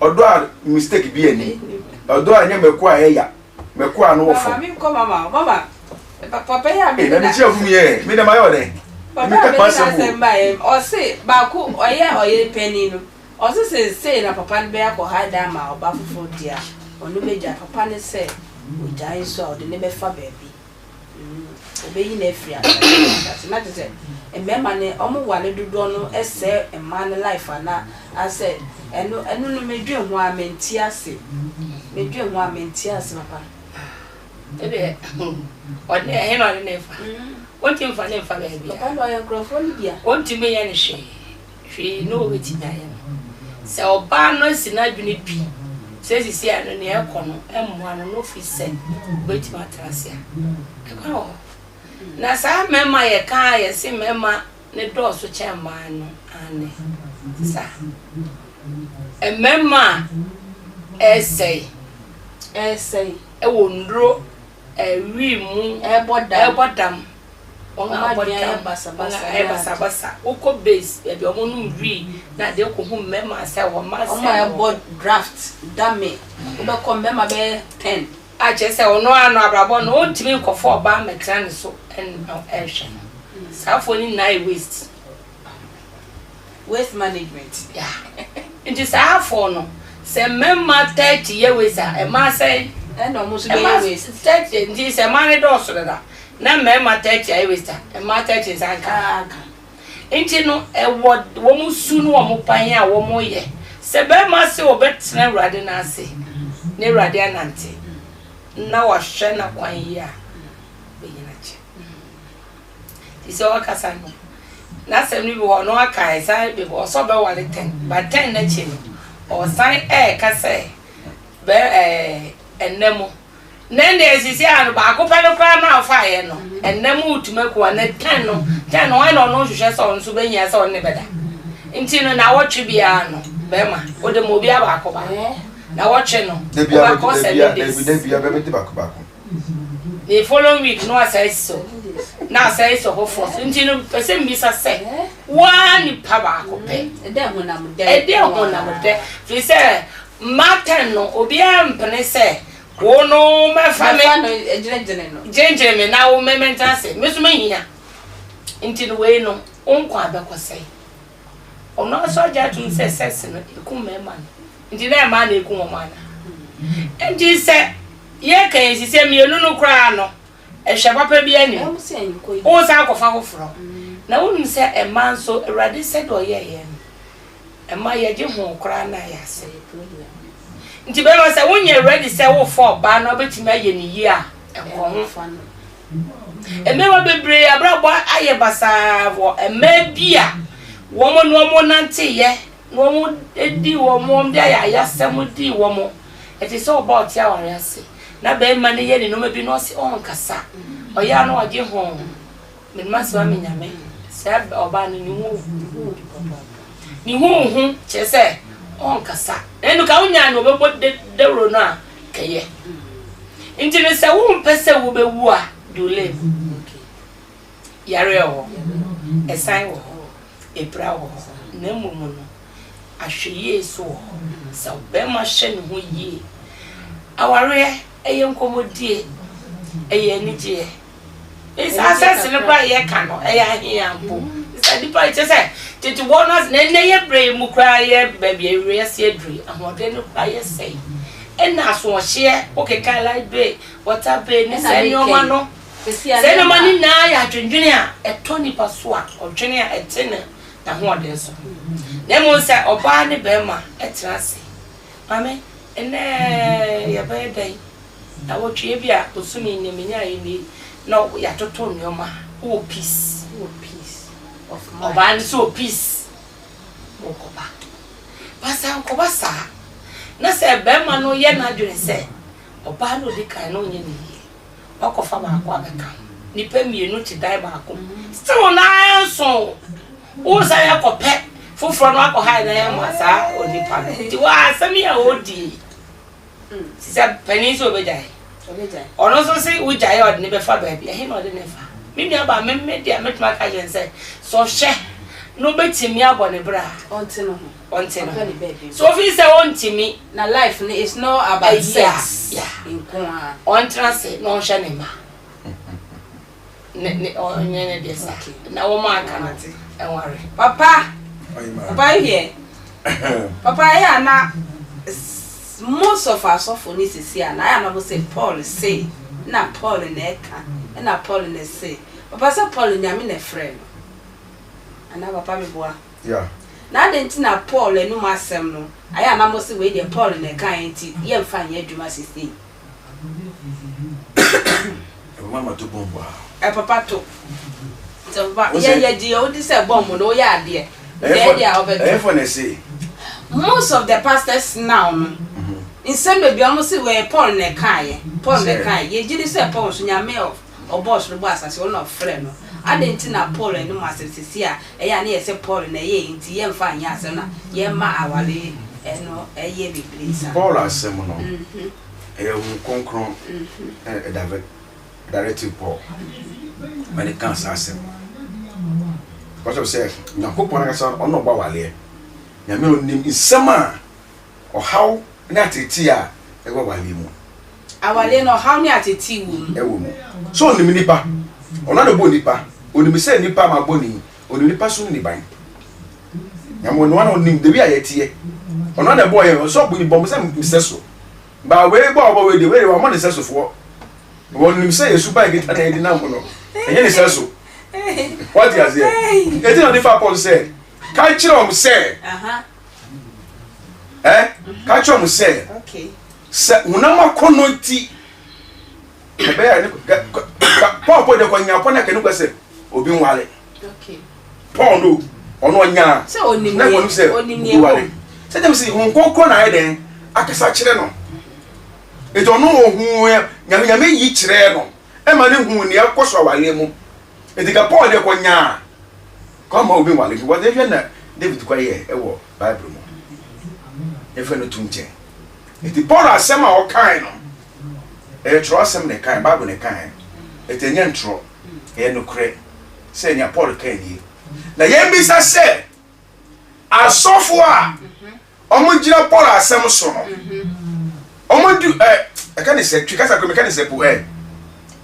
odo a mistake bi ani odo anya meku a eya meku a no wo fo mama mi ko mama papa ya mi na chi afum ye mi de mayo de mi ka pasa mu o se ba ku oye penny no o se na papa be akọ hide ma oba fofo dia onu beja papa ne se ojai so o de ne be fa baby obeyi na afria na te se emema ne omo wale dodo no ese emma ne life ana ase enu no medwe ho amenti ase papa ebe ode he no ne fa wonti mfa ne fa baby papa lo ya microphone dia wonti me ya ne hwe no weti na ya se oba no si na dwene bi says he see an air corner, and one no fish said, wait, Matrasia. Oh, now, some member a car, and see member the doors which are mine, and sir. A member essay, a wondro, a ream, a bottom. On our basa, Oko base, if your moon read, not the whom member say, or my board draft, damn me, come member 10. I just say, oh no, Abrabomu no to me for bar mechanic so and action. South only 9 waste management. Yeah, it is our phone. Say, member 30 years, a man say, and almost 30, and this a man also that. Na member 30 I waste, and my 30 is anka. Ain't you know a word woman soon woman pioneer one more year. Sebe masi obet na radina say, ne radianante. Now I share na 1 year. This all Casano. Na semi wo no aka sai be wo so be wale 10, but 10 na chi or sign ka say be enemo. Then there is a back up and cry now fire no, and then move to make one at 10 no, 10 I don't know she on Subenias or never. Intino now what you be no, Bema, or the mobile back over. Now watch no, they be a back. The following week, no, I say so. Now say so, hopeful. Intino, the same Missa say, one pabaco pay. A damn when I'm dead, dear one I'm dead. She said, Martin no, Obiam Penny say. Oh no, my family, gentlemen, now memento say, Miss Mania. Into the way no, unquire back was say. Oh, no, so judging says, Sessin, you come, man. Into that man, you come, man. And she said, yeah, can you send me a little crown? A shabapa be any. Oh, Sanko from. Now, wouldn't say a man so a radish said, or yeah, and my yajim crown, I say. Nti be ma say wonye ready say wo for ba na obetima ye ni yi a enko ho emewa bebre abrabo aye basa wo ema bia wo mo no mo nante ye wo mo edi wo mo mde ya sem di wo mo it is all about ya ware ase na be ma ne ye ni no ma bi no se on kasa oya no oje ho me ma so amenyame se oba no ni hu chese on kasa enu ka unya no bebo de ro no a keye intine se wo mpese wo bewu a do live yare o esan wo ebra wo na mumu no ahweye so se be ma hye ne ho yie aware eye nkomodie eye anije isa asase ne kwa ye ka no eye ahia mpo isa dipa ite se titi bonus na ye brave mu kra ye baby area se adri ahode ne kwa ye sei ena so hye okeka library water bay ni se nyoma no se no mani na ya dwendwene a etoni paso a odwene a etene na ho ode so na mo se oba ne be ma etrase mame ene ya be dai na wo twie bia osumi ne menya yi no ya toto nyoma o peace of mind oba so peace okoba pasa nkoba sa na se be ma no ye na dwene se oba no di kan no nye ni okofa ba akwa beka ni pe mienu ti dai ba akọ still na so o sa ya kope fufuro no akọ na ya masa onipa ti wa asemi ya odi si sa penis obejai ono so si ujai od ni be fa ba bia he no de ne fa mi mi aba me dia metuma ka jen say so hye no betimi abo ne bra onti no so fi say ontimi na life is not about sex in kwa on trance no hye ne ma ne onye ne de sa na wo ma aka na ti enware papa here papa here na most of us of this is here na I never say Paul say na Paul in eka na Paul in say papa say Paul nyame na friend ana papa me boa yeah na denti na Paul enu masem no aya na mo say we dey Paul na eka enti ye mfa nya adwuma sisi mama to bomba papa to so papa ye di o di say bomb no ye ade e for say most of the pastors now nsɛm bebi ɔmo si wɔ Paul ne kae ye gidi sɛ Paul so nyame o boss no boss asase ɔno frɛ no adenti na Paul ne mo asese a ɛyɛ na yɛsɛ Paul na yɛ nti yɛ mfa anya asɛm na yɛ ma awale ɛno ɛyɛ bebree sa Paul asɛm no ɛyɛ hu konkron directive Paul when it comes asɛm because of say na kopon aka sa ɔno gba wale nyame onim nsɛm a ɔhaw na atete a ɛwɔ wale mu awale no ɔhaw ne atete wu ɛwɔ mu so onim nipa ɔno na bo nipa onim sɛ nipa ma boni onim nipa so ni ban nyame ɔno na onim de bi a yɛtie ɔno na bo yɛ so bo ni bom sɛ msɛ so ba we bo we de we wa mo ne sɛ so fo onim sɛ yesu ba gita na yɛdi na mo no ɛnyɛ ne sɛ so what you say it is not the Paul said catch him say catch him say okay say unama konoti ebe ya Paul put the kwanya pon na kenu kwese obi nwale okay Paul no ono nya say onim na wonu say nwale say dem say hun kokko na eden akasa kire no eto no ohun nyame yi kire no e ma ne hu ne akoso wale mu etika Paul de konya kama obi wale ki what even na David kwaye ewo Bible mu efe no tunche eti Paul asem a o kan no tro asem ne kan Bible ne kan etenya ntro no kre se nya Paul kan ni na ye bisa se asofo a omo Paul asem so no omo du I can say twikasa ko me kan say po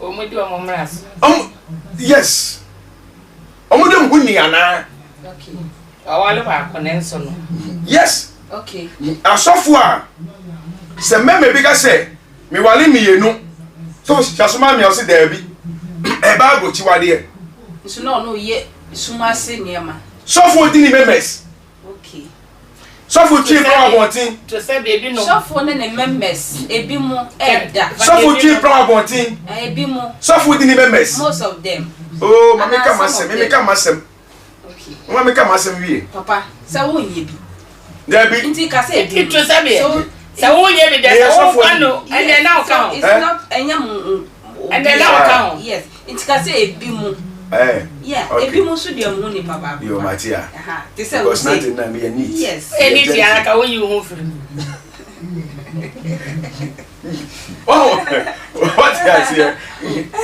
omo du omo mras yes omudum huni ana okay awale ba konenso no yes okay asofo a se meme bi ka se me wale mienu so jasoma mi o se da bi e ba go chi wade e so no ye suma se niema sofo di ni members okay sofo chi from abontin to say baby no sofo ne members ebi mu eda sofo chi from abontin ebi mu sofo di ni members most of them oh mama ka masem okay mama ka masem wie papa sa wo nye bi da bi nti ka se ebi to say be sa wo nye bi da sa wo kwano and then now count it's not enyam and then now count yes nti ka se ebi mu yeah okay. ebi mu so de mu ni papa yo matia they say we say nothing na me need yes any tiara ka wo yi ho firi oh what you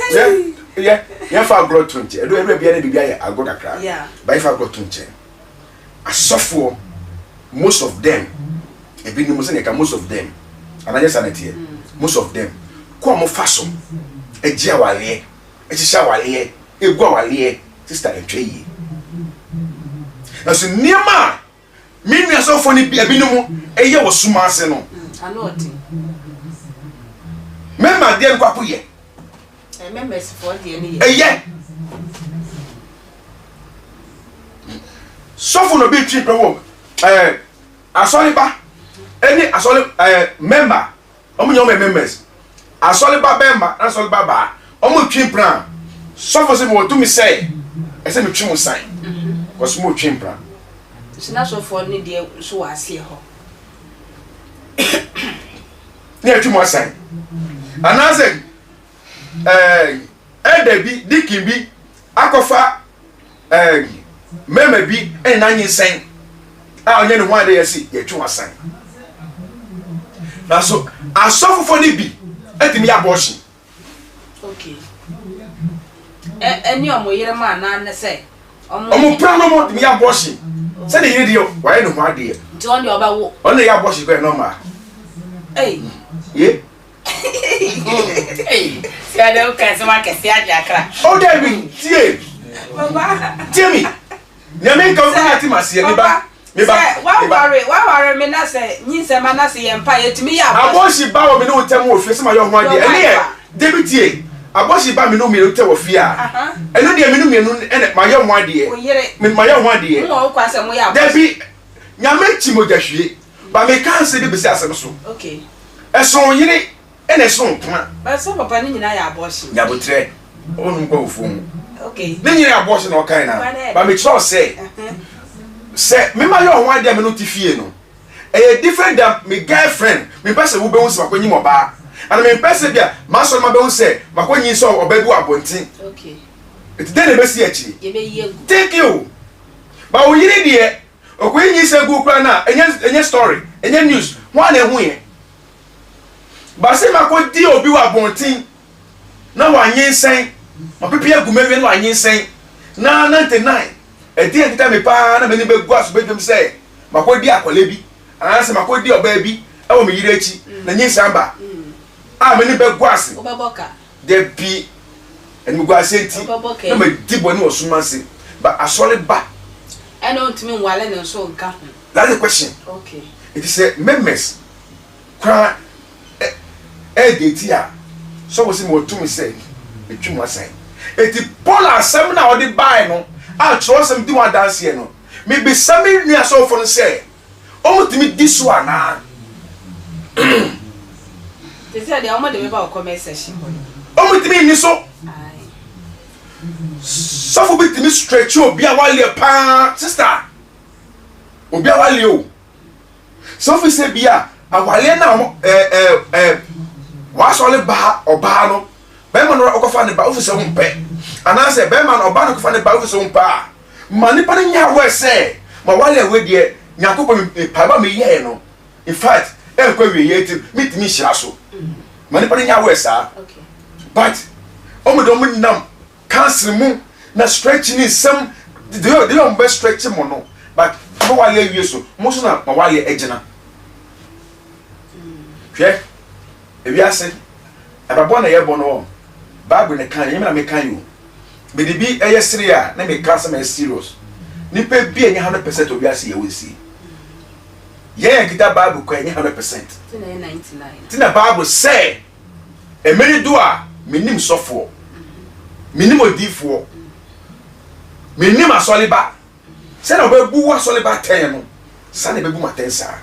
say yeah fa agro tunche edo bia na bibia ya agro kakra yeah by fa agro tunche asofo most of them ebi ni mo se ka most of them ananya sanete most of them ko mo faso egia wale ehisha wale egwa wale sister entwe yi na so niema mini asofo ni bia bi ni mo eye wo suma ase no anoti memma de nkwapo ye members for the any eye sofo no be trip wo asoliba any asoli member omo nyoma members asoliba member na asoliba ba omo twin plan sofo se mo to me say e se me twi mo sign cause mo twin plan sina so for ni de so wase ho ne twi mo sign anase edebi dikibi akofa mema bi na nyi sign a onye ne ho ade yesi ye twi mo sign na so asofo ni bi etimi ya abortion okay any omo yere ma na ne say omo plan no mo timi ya abortion say the yere dio wa ye ne ho ade nti on de oba wo on the ya abortion ko normal ye si ada o kan se ma ke si ajakra o dey bi tie baba tie mi nyame ka ko ati masie mi ba wa worry me na say nyin se ma na say ye mpa yetimi ya abortion ba wo me no tem wo fi se ma yo ho ade ene ye debitie abortion ba me no me no te wo fi a ene de me no me no ene ma yo ho ade me ma yo ho ade mo kwa se mo ya debi nyame chi mo jahwie ba me kan se de be se asem so okay eso yire ene so ntoma ba so papa ni nyina ya abortion ya botre onu kwa ofu mu okay ni nyina abortion no kan na ba me tro se me ma yo ho ade me no ti fie no a different than my girlfriend. Me person who bounce my when you moba. And me person there, master my bounce say, my when you saw or bed wabonting. Okay. It's then a messy actually. Thank you. But when you need here, or when you say go crana, and your story, and your news, one and win. But say my good deal be wabonting. Now I ain't saying, my people go marry no I ain't saying. Now 99. A dear time me pa na many big guas with them say, my good dear Colebi, and I say my good dear baby, I will be ready. The new samba. Ah, many big guas. There be and we go say no me deep one was sumansi, but a solid back. I know to me while I know so got. That's the question. Okay. It is a members. Cry here. So was more to me say, the two must say. It is Paula seminar or the buy no. I'll trust them do one dance here no. Maybe some near so for the say. Oh, to me this one now. They said the only way about comment session. Oh, to me so. So for me to me stretch you be a while pa sister. Obi a while you. So for say be a while now was only ba or ba no. Beman or okofa ne ba office on pe. And I say Beman or ba no okofa ne ba office on pa. Mani pa nya we say. Ma while we dey Nyankopon pa me ye no. In fact, e kwa we ye tim meet me hira so. Mani pa nya we sa. Okay. But omo nam cancel mu na stretching is some they don't best stretch mo no. But mo while you so mo so na ma while ejina. Hwe ebi ase ababo na ye bo no Bible ne kan yemi na me kan you be the be eyesiri a na me kan some serious ni pe bi enye 100% obi ase ye we see ye kita Bible ko enye 100% Tina 99 tina Bible say e many do a menim sofo menim odifo menim asoliba say na obebu asoliba 10 no say na bebu ma 10 sa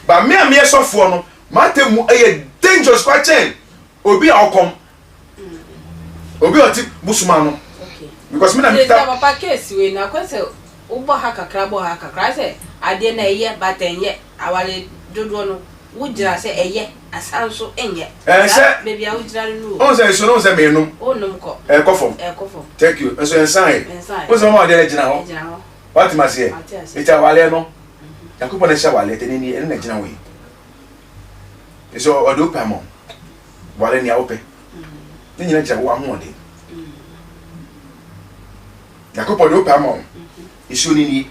ba me am ye sofo no matemu eye dangerous question obi akom obi oti busuma no okay because me na me ta papa case we na kwese ubo ha kakra say ade na eye batenye awale dodo no wujira say eye asanso enye say baby a wujira no on say so no say me no onum ko kofom thank you so ensan o say mo ade gina ho what ma say it awale no yakupo na sha wale teni ni na gina we so odo pamo wale ni awope ni nyina gya wo ahode yakopo do pamo isu ni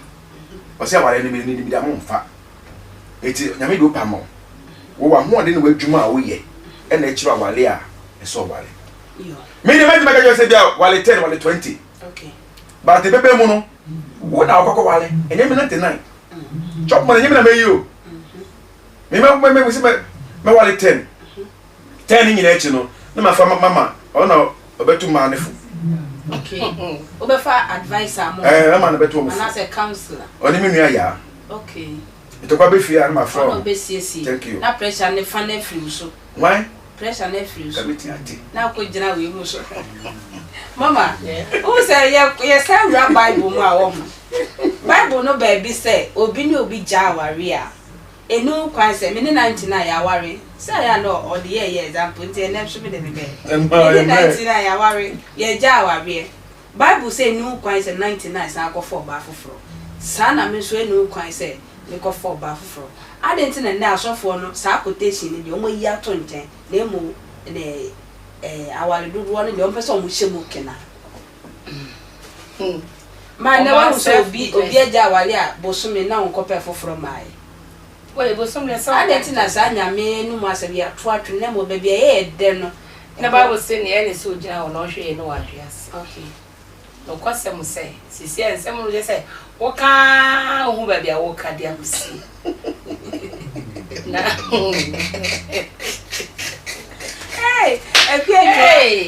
o se wale ni bi da mo mfa eti nyame do pamo wo ahode ni wadwuma a wo ye e na ekiro wale a eso wale yo me ni ma ka say bia wale 10 wale 20 okay but the bebe mu no wo na akoko wale enye me 99 chop mo enye me na me yo me se me wale 10 ni nyina echi no na ma fa mama ona obetu ma nefu okay obefa advisor mo na ma na betu mo na say counselor oni me nua ya okay itokwa be fia na ma fra no be siesi na pressure ne fa na free so why pressure na free so na ko gina we mu so mama who say ye say read Bible mu a wo Bible no ba bi say obi ni obi ja aware a enu kwan say me 99 ya aware say ya no or the year example nti na so be de be 99 ya aware ye ja aware Bible say enu kwan say 99 sa akofo ba foforo sa na me so enu kwan say me ko for ba foforo adenti na na asofo no sa quotation ni de omo yi ato nten na emu ne awale dudu no de omo so mo hyemu kena ma na wa so obi aja awale a bosume na onkope foforo mai we bosume so adenti na sa nyame nu mu asabi ato atwe na mo ba bia ye de no na Bible say ne ene so gina wo no hwe no wa hwiase okay no kwasem say sisi ensem no je say wo ka hu ba bia wo ka dia musi na hey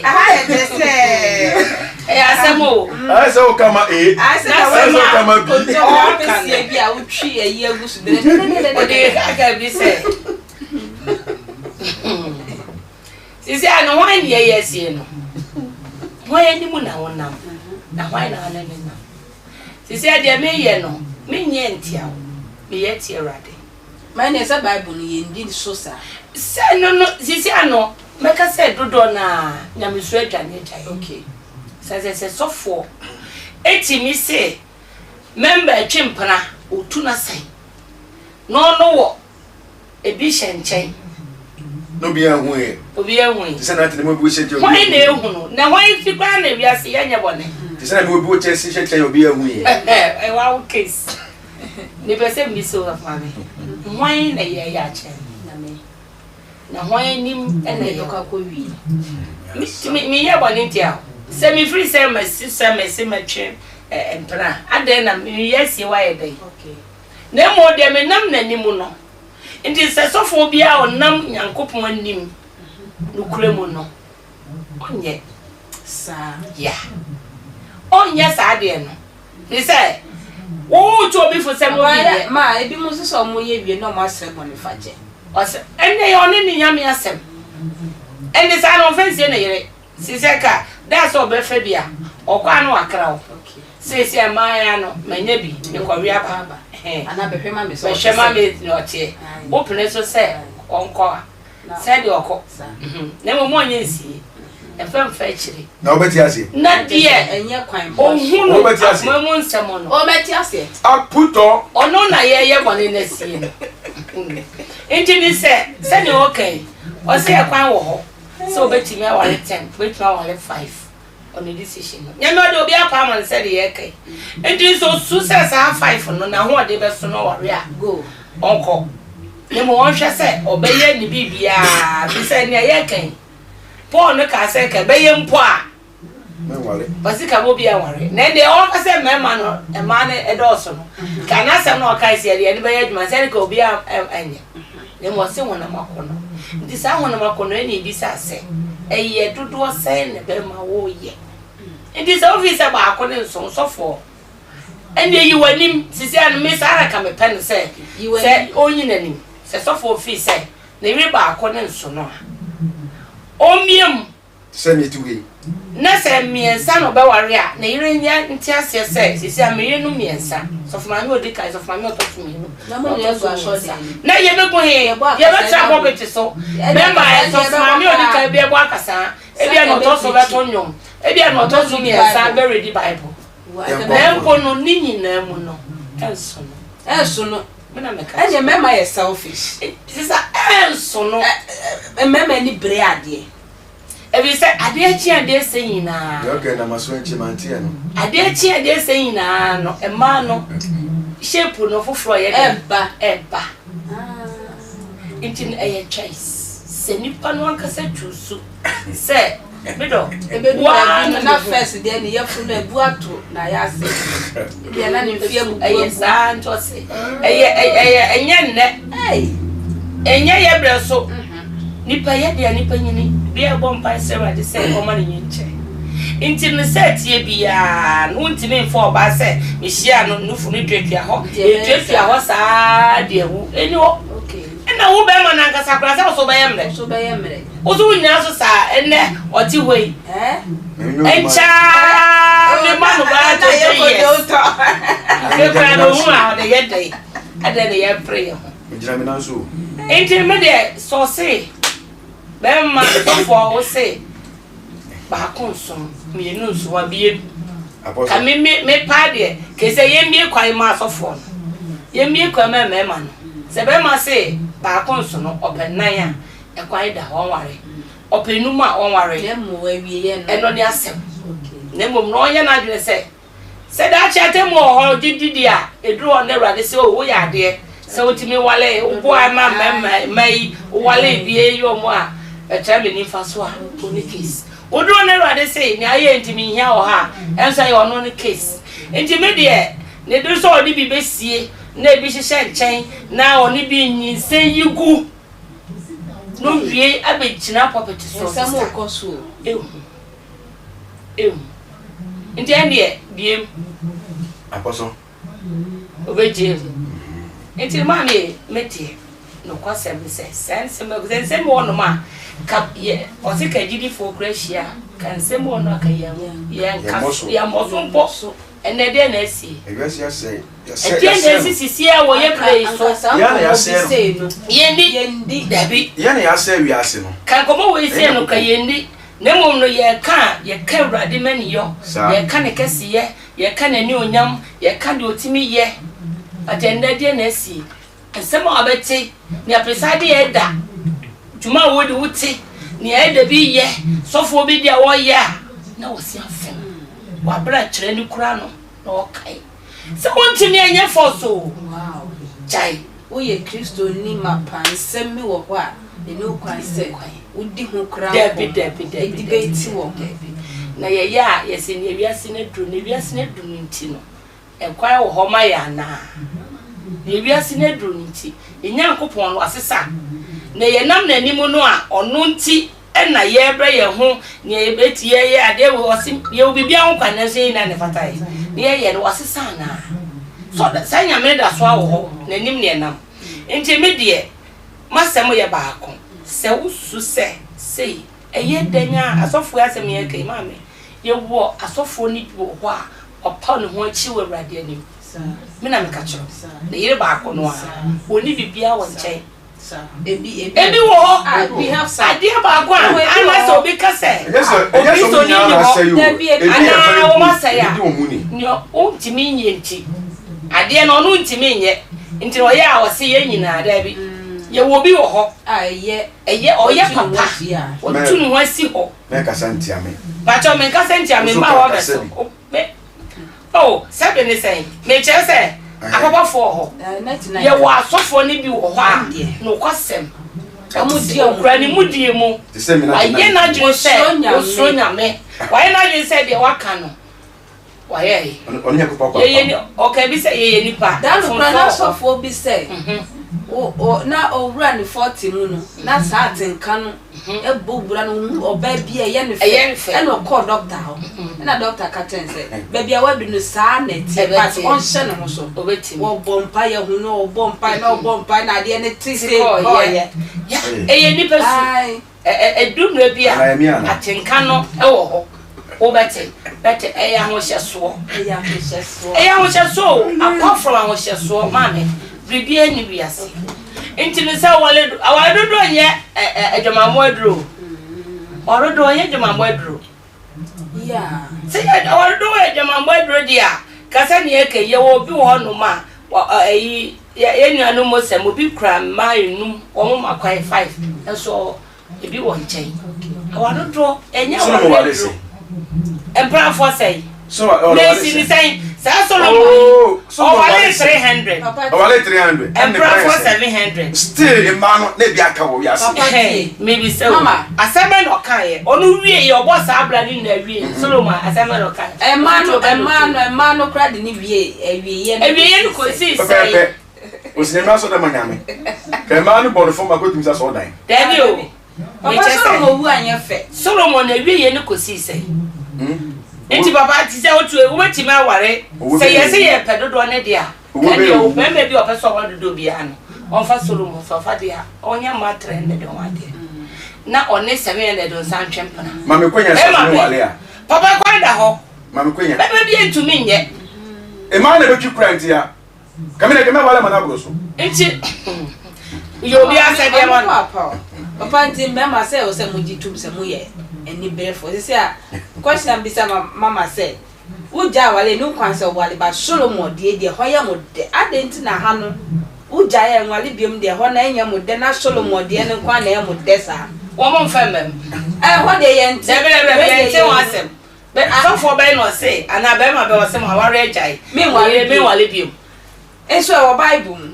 aha ya dese asemo aso kama aso kama bi o pesi bia utwi ayi agusu de aka bi say sisi ano wan ye yesie no wan ni mu na wonam na wan na na na sisi ade me ye no me nye ntia me ye tie rade My name is Bible indeed so sir. Say no sisi ano make say dodo na nyamisu adwane tai. Okay. Say so for etimi say member chimpana otu na sai. No wo ebi hyenchen. No be ehun e. Obi ehun. Say na tene mo bi hyenchen. Why na ehun? Na why fi kwa na wiase ya nya bone. Say na mo bi hyenchen hyenchen obi ehun e. Wa case. Ni pese mi so of mame. Why na ye ya chen na me. Na why nim na ye ka ko wi. Me ye bone ntia. Say me free say my sister me say my chen empra. Ade na me yes ye why dey. Okay. Na mo de me nam na nimu no. Nti se sofo bia onam Nyankopon anim no kuremu no. Onye sa ya. Onye sa de no. Ni say wo to bi fo se mo bi ma ebi mo so mo ye wie no mo asre mo ni faje. Ose enne ye oni ni nyame asem. Enne sa no offense na yere. Siseka that's all be fa bia. Okwa no akra wo. Okay. Sisi amaya no manya bi ni kwawi aba. Ana behwema me so. Behwema me no tie. Open so say onko. Say de oko. Na mo onye nsi. Efem fa chiri. Na obeti ase. Na die enye kwan. Ohunu obeti ase. Mo nsem no. Obeti ase. Aputo. Ono na ye bone na sie no. Enti ni say ni okay. O say kwan wo ho. So obeti me awale 10, obeti me awale 5. On the decision. Nyame do be apa man said ye kai. Enti so su say sa 5 no na ho de be so no worry a Go. onko. Ne mo won hwe say obeye ni bibia bi say ne ye kai. Paul no ka say ka beye mpo a. Me wale. Basika bo bia ware. Na de on ka say mema no e ma ne e do so no. Ka na say no ka say de ne beye aduma say ka obi anye. Ne mo se wona makono. Ndi sa wona makono e ni bi sa say. Eye dodo say ne be ma wo ye. Ndi sa officer ba akone nso so for. Ende yi wanim sisi an me sara ka me pen say. Say onyi nanim. Say so for officer. Na wi ba akone nso no. Omiem Say me to we. na say miensa no be ware a na ire nya nti ase say sisi ameye no miensa. So for my odi kai so for my ototo mi no. Na mo ye go asho Na ye be go he ye be tra property so. Remember so for my odi kai be ebo akasa. Ebia no to so be to nyom. Ebia no to so miensa be ready Bible. Na mpo no ni nyina mu no. Enso no. Enso no. Me na meka. Enye mema ye selfish. Sisa enso no. Mema ni bre ade. Ebi say ade chi ade seyin na. Okay na maso enchi mantie no. Ade chi ade seyin na no e ma no. Shape no foforo ye Eba. Intin a choice. Se nipa no anka se chusu. Se medo Ebedu na first dey ni yefu na ebu ato na ya se. Dey na ni fie mu aye sa nto se. Enye nne. Enye ye bre so. Nipa ye dia nipa nyini. Bia bom pa se wa de se o ma ni nche. Inti no set ye bia no ntimi mfo ba se me hia no nufu ni twetwa ho. Twetwa ho sa de hu. Eni ho. Okay. Na wo be ma na nkasa kra se so be yemre. So be yemre. O so nya so sa ene oti hoi. Encha me ma no ba to ye. Ke kra no hu a de ye dai. Ade ne ye pray ho. Mjira me na so. Enti me de so se be ma so for o se ba konso me nu so wa bie. Ka me pa de ke se ye mie kwan ma so for. Ye mie kwan ma me ma no. Se be ma se ba konso no open nan a e kwan da won ware. Open nu ma won ware. Le mo wa wie ye no. E no de asem. Na mom no ye na adwene se da chate mo ho dididi a eduro na Awurade se o wo ya de se otimi wale wo boa ma mai wale bie yo mo a e travel ni faso a oni case oduro na Awurade se ni aye ntimi hia o ha enso ye ono ni case ntimi de ne do so odi bi besie na ebi hihye nchen na oni bi nyinse yigu no wie abegina property so Nsamo okoso nti ande biem Apostle. obeje nti mami metie no kwasem se sense me wono ma ka ye o se ka gidi for crashia kan se mo no ka ye ya moso ene de na si egbesi ase e de na si ya wo ye play so ya na ya se no yendi dabi ya na ya se wi ase no kan komo we se no ka yendi ne mom no ye ka urade mani yo ye ka ne kese ye ka na ni onyam ye ka de otimi ye atenda de na si ensemo abeti ni apresade ye da juma wo de wuti ni e da bi ye sofo bi dia wo ye na wo si afem wa bra kire ni kura no na wo kai se wontimi anya foso wow chai wo ye Kristo ni mapa nsemi wo ho a eni okwan se udi ho kura debi debate wo na ye ya ye se ni wiase na dru nti no ekwan wo ho ma ya na ye wiase na dru nti enyankopon no asesa na ye nam na nimu no a ono nti na ye bre ye ho na ye beti ye ade wo sim ye bibia ho kwan na se na ne fatai na ye no asesa na so da sanya me da so awo ho na nim ne nam nti me de masem ye baako se wusu se sei eye danya asofo asem ye kai mame ye wo asofo ni bi wo ho a opa ne ho achi wo awrade anim me na me ka chiro na yire baako no a oni bibia wo nchen ebi wo we have some ade baako a ana so bi ka se obi so ni ho ana wo masaya ni o ntimi nye nti ade na ono ntimi nye nti o ya wo se ye nyina da bi ye wo bi wo ho eye oye papa o tu ni ho si ho me ka santia me ba cho me ka santia me ma wo be so oh sabe ne sai me che se akoko fo ho ye wo asofo ni bi wo ho a no kwasem amudi okra ni mudie mu aye na dwo se osro nyame waye na dwo se de waka no waye onya ko papa ye ni okay bi se ye ni pa dan na asofo bi se o na owura ni 40 mu no na sa atenka no e bobura no oba bia ye ne fe e no call doctor ho na doctor ka ten say baby a wadu no sa na ti but on hye no so obeti wo bompa ye hu no bompa na de ne ti say oh ye ye ni pesu e dumre bia atenka no e wo ho obeti beti e ya ho hye so akofro ho hye so mame bibia ni biase enti ne sa awale do nye adwamamo aduro orodo onye adwamamo aduro yeah say awale do adwamamo aduro dia kasa ne yake ye wo bi wo no ma ayi ye nuanu mo se mo bi kra mainu wo mo makwai 5 enso e bi wo nchen awale do enye awale do empra for say so awale say sa Solomon wale 300 wale 300 and for 700 still the man na bi aka wo wiase maybe so mama asema no kan ye onu wie ye obo sa abrani na wie Solomon asema no kan emano crowd ni wie ye no kosi sai osinema so da manyame ka emano bono fo makotum sa so dan dabi o papa Solomon wu anya fe Solomon na wie ye no kosi sai enti baba ti se otu e wo ti ma ware se ye pedodo ne dia kan ye o bembe bi o peso wa dodo bi ano on fa Solomon fa dia onya ma trend de wa dia na one 700 don san twempana ma me kwanya se no wale a papa kwanda ho ma me kwanya bebe bi entumi nye e ma na betwi krant ya kamina ke me wale ma na bro so enti yo bi ase dia man papa nti mbema se o se mujitum se mu ye eni brefo se a question bisa mama se uja wale no kwanse wale ba Solomon de hoya mo de adenti na ha no uja ye nwale biem de ho na enya mo de na Solomon de ne kwa na ye mo de sa wo mo mfemem ho de ye nti de te wasem be afofo be no se ana be ma be wasem aware ajai me wale biem eso e Bible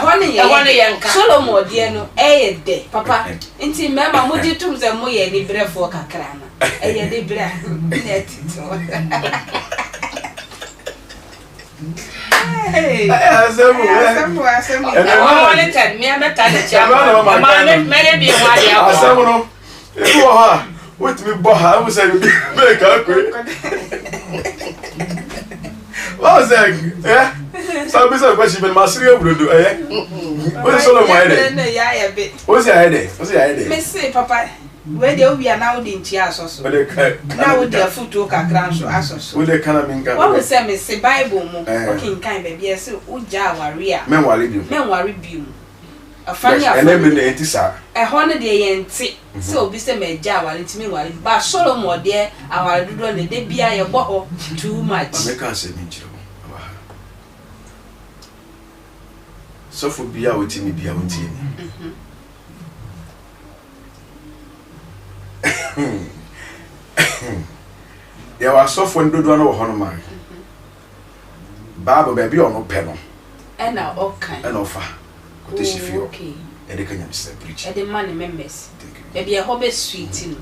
ho ne ye nka Solomon de no de papa nti mema mo jitum se mo ye ni brefo kakra na de bra net hey asemu wale tan mi ameta de chama ma me bi wa dia asemu no e wo ha wotimi bo ha mo se bi be ka ko What's that? Yeah. So be so question be masiri ebrodo eh. What's so long head? What's your head? What's your head? Me say papa, where dey we are now dey ntia asoso. Now we dey foot o kakra so asoso. We dey kana minka. What we say me say Bible mu. Okay, kan baby say uja aware a. Men ware bi. Men ware bi mu. Afani afani. Ene me na enti sa. E ho ne de ye nti. So obi say me ja aware ntimi ware. Ba Solomon de aware dodo ne de bia ye bo ho too much. American say me njiro. So for bia wotimi bia wontimi. Ya wa so for ndodo na wo hono man. Baba baby ono pe no. E na okan. E na ofa. Koteshi fio. Okay. E de kanya mr preach. E de man members. Baby e ho be sweet no.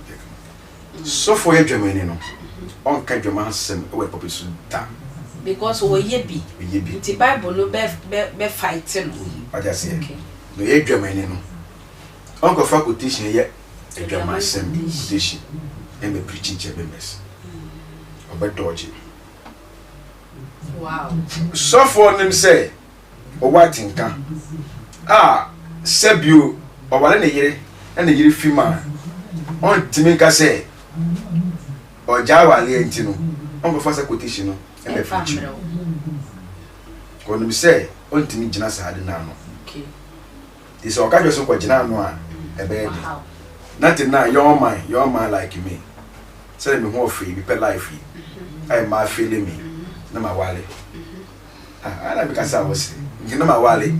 So for your Germany no. On ka dwama asem e we papa su da. Because we ye bi. The Bible no be fighting. I just say. No ye Germany no. On go facultation ye dwama asem quotation. E me preaching che members. Oba dodge. Wow. So for them say o what nka. Ah, sebio o wale ne yire e ne yire fima. On timi ka say o jawale enti no. On go for quotation no. And the future. When we say, on to me, Janasa had an okay. This all kind of so called Janano, a baby. Nothing now, your mind like me. Send me more free, be per life. I am my feeling me, no my wallet. I because I was, you know, my wallet.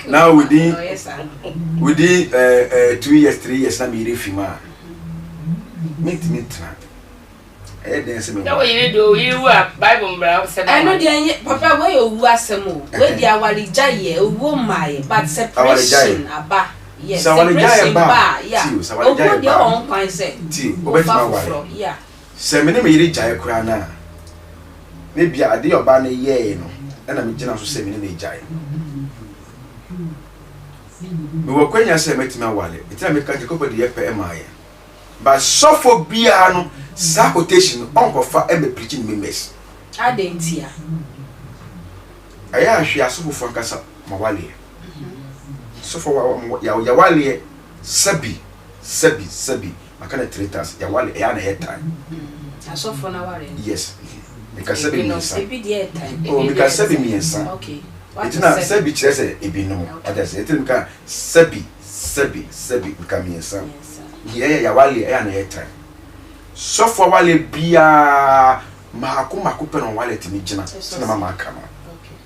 Now within 2 years, 3 years, I'm here, Fima. Meet me tonight. No, you do, you are Bible browse. I know the papa where you was a move, where the awali jaye, oh my, but separation, aba, yes, separation bar, yeah, oh, what your own point said, yeah. Semini me jaya crana. Maybe I did your banner, ye, no, and I'm general to say me jaya. We were going to say, met my wallet, it's a mechanical body, MI. But so for Biano, sa quotation, Uncle for every preaching members. I didn't hear. I am she has so for Casa Mawali. So for Yawali, Sabi, my kind of traitors, Yawali, and head time. I saw for now. Yes, because Sabi means time. Oh, because Sabi means okay. It's not Sabi chess, it be no. I just say, Sabi, become your son. Yeah, Yawali, and head time. So for wale bia maku pe no wale timi gina na mama kama okay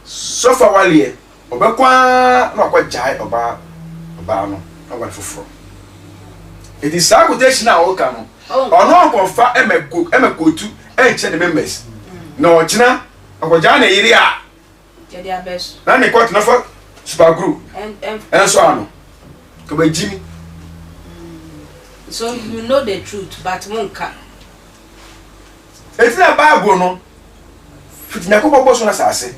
so for wale obekwa na kwa jai oba no na wale foforo it is a quotation na o kama ono konfa emekotu enche de members na o gina akwaja na yiri a je dia best na ne kwat na for super group and so ano ko be jimi. So you know the truth, but munka. It's not Bible no. Fit na ko bobo so na sase.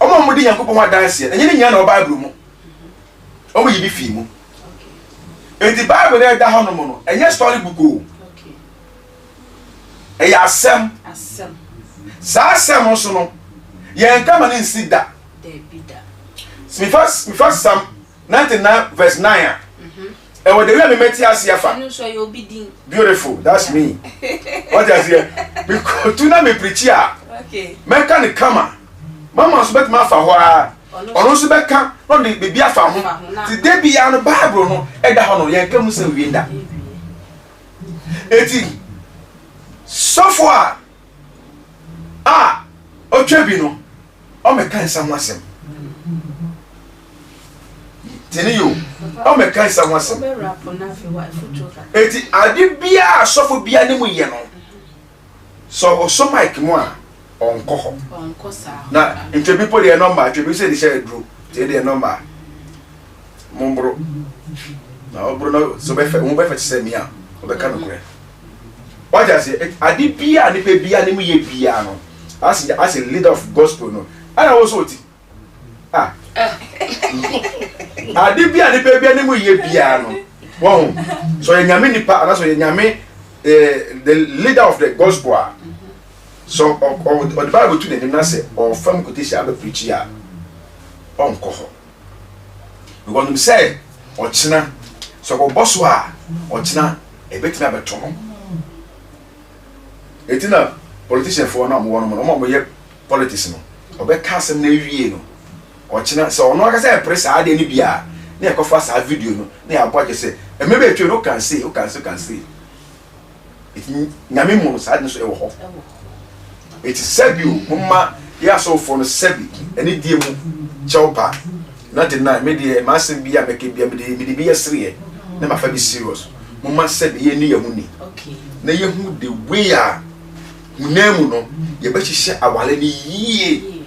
Omo mo di Yankopon wa dance e. Enye ni nya na Bible mu. Omo yi bi fi mu. Okay. And the Bible there da hono mo no. Enye story book o. Okay. E ya asem. Sa asem so no. Ye nka ma ni nsida. There be that. Me first Psalm 99 verse 9. And when the way me met here, beautiful, that's me. What is here? Because tuna me preach here. Okay. Men can come. Mama was bet ma fa ho. Ono so be kan, no the baby afa ho. Ti dey be an Bible no, e da ho no, ye nka mu se wi nda. Eti. So far. O twebi no. O me kan sam wasem. Teniyo. O me kan sam wasem. Eti ade bia asofo bia ne mu ye no. So so mic mu a onko ho. Onko sa. Na into people their number, to be say the share drew. Say their number. Mombro. Na obro no so be fe say me a. O be kan no kure. What I say ade bia ne pe bia ne mu ye bia no. As a leader of gospel no. And I also ti. Ade bia ne pe bia ne mu ye bia no. Wow. So nyame nipa ana so nyame the leader of the gospel so or the Bible to the say or from quotation abe preach ya on koho because we say or china so go boss wa or china e betima beto no etina politician for na mo ye politics no obe kasem na wie no or china so no aka say press ade ni bia na ekofa sa video no na ya boje say e mebe etwe no can see it nyame mu sa ade so e wo ho it is Sebi, Mumma, Yaso for the Sebi, and it dear Chowpa. Not deny, maybe a massive beer, make it be a three. Never fairly serious. Mumma said, ye near money. Okay. Nay, who the way are Munemuno, ye bet you share a wallet ye.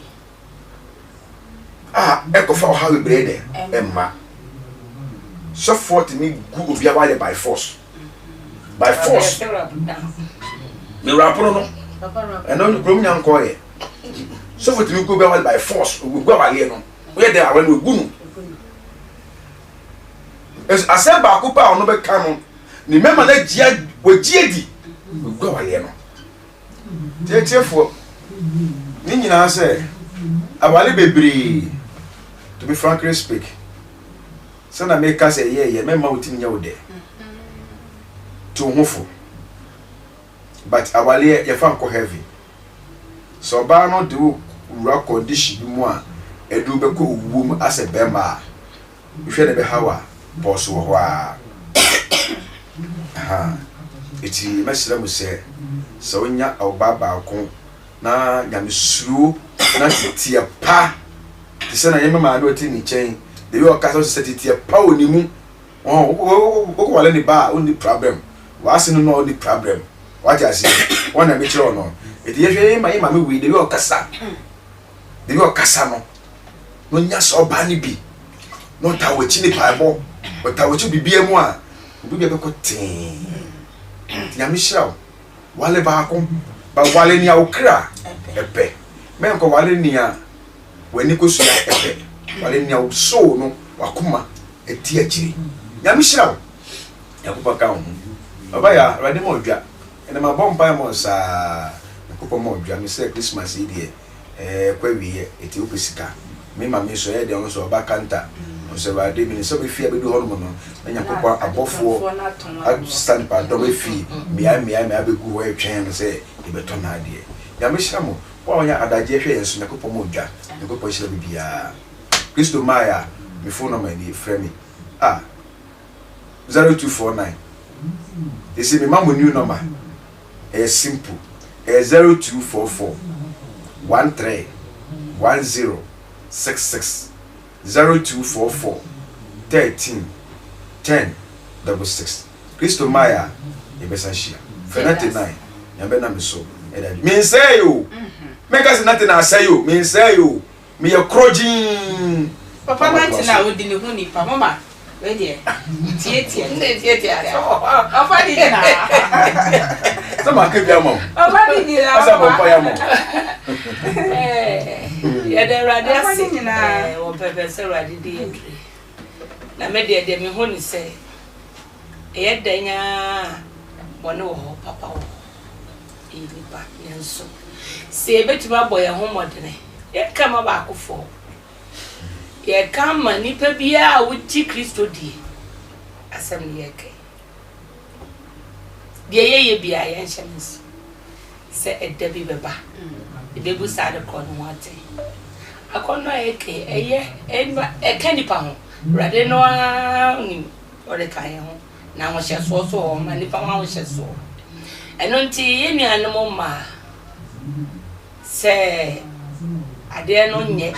Ah, echo for how we bread, Emma. So forth me good of your by force. By force. The rapper. And on the groom young coy. So for you go by force, we go by no. Where they are when we go. As I said, Bakupa on no come. Remember that Jed with Jedi. We go by no. Take for Nina say, I want baby. To be frankly speak. Son, I make us say, yeah, remember within your day. To move. But awale ye fa nko heavy so ba no do wura condition bi mu a edu be ko owum as a bema hwe ne be hawa boss wo ho a aha eti mesra mu se so nya awbaba ko na nyamesuru na titia pa ti se na yema ma do ti ni chen de yo ka so se titia pa oni mu o wale ni ba only problem wa asinu no only problem what I see, one of which or no. It is my mammy with the real cassa. The real cassano. No, yes, or banny be. Not our chini pieball, but our to be BM1. We be a good thing. Yamichel, Wale Bacom, but Walenia Okra, a pet. Menko Walenia, when Nicosia, a pet. Walenia so no, Wakuma, a teachi. Yamichel, Yakupa, Abaya, Radimoja. And my bomb by Monsa, Copa Moja, Mr. Christmas Eve, Quavi, Etiopisica. Me, my miss, I also Bacanta, so I did so if you do hormone, and your papa above for I stand by double fee, me, I be good way chain say, you better an idea. Yamishamo, while you are digestions in a Copa Moja, the Copa shall be a Christo Maya, before no money, Fremi. Ah, 0249. They say, my mom new number. Simple. 0244 13 1066 0244 13 10 66. Christo Maya, Ebesashia. Fenati 9. Yabena Miso. Me say you. Make us nothing I say you. Me say you. Me a crojing. Papa Mantina would in the honey, Papa. Where dear? Theater. Oh, I didn't. Some are keep your mom. Oh, what did you yeah, there are there or Professor Radidi. Now, maybe they may only say, a danya, one or papa. Even back, and so. Say, bet my boy a home today. Yet come about for. Yet come, and nipper be out with G. Christo D. Assembly. Ye be a ancients. Say a Debbie Baba. The baby side of corner one day. A corner a year, and a candy pound. Rather no or the kind. Now I shall so, and if I shall so. And until any animal ma say, I dare no yet.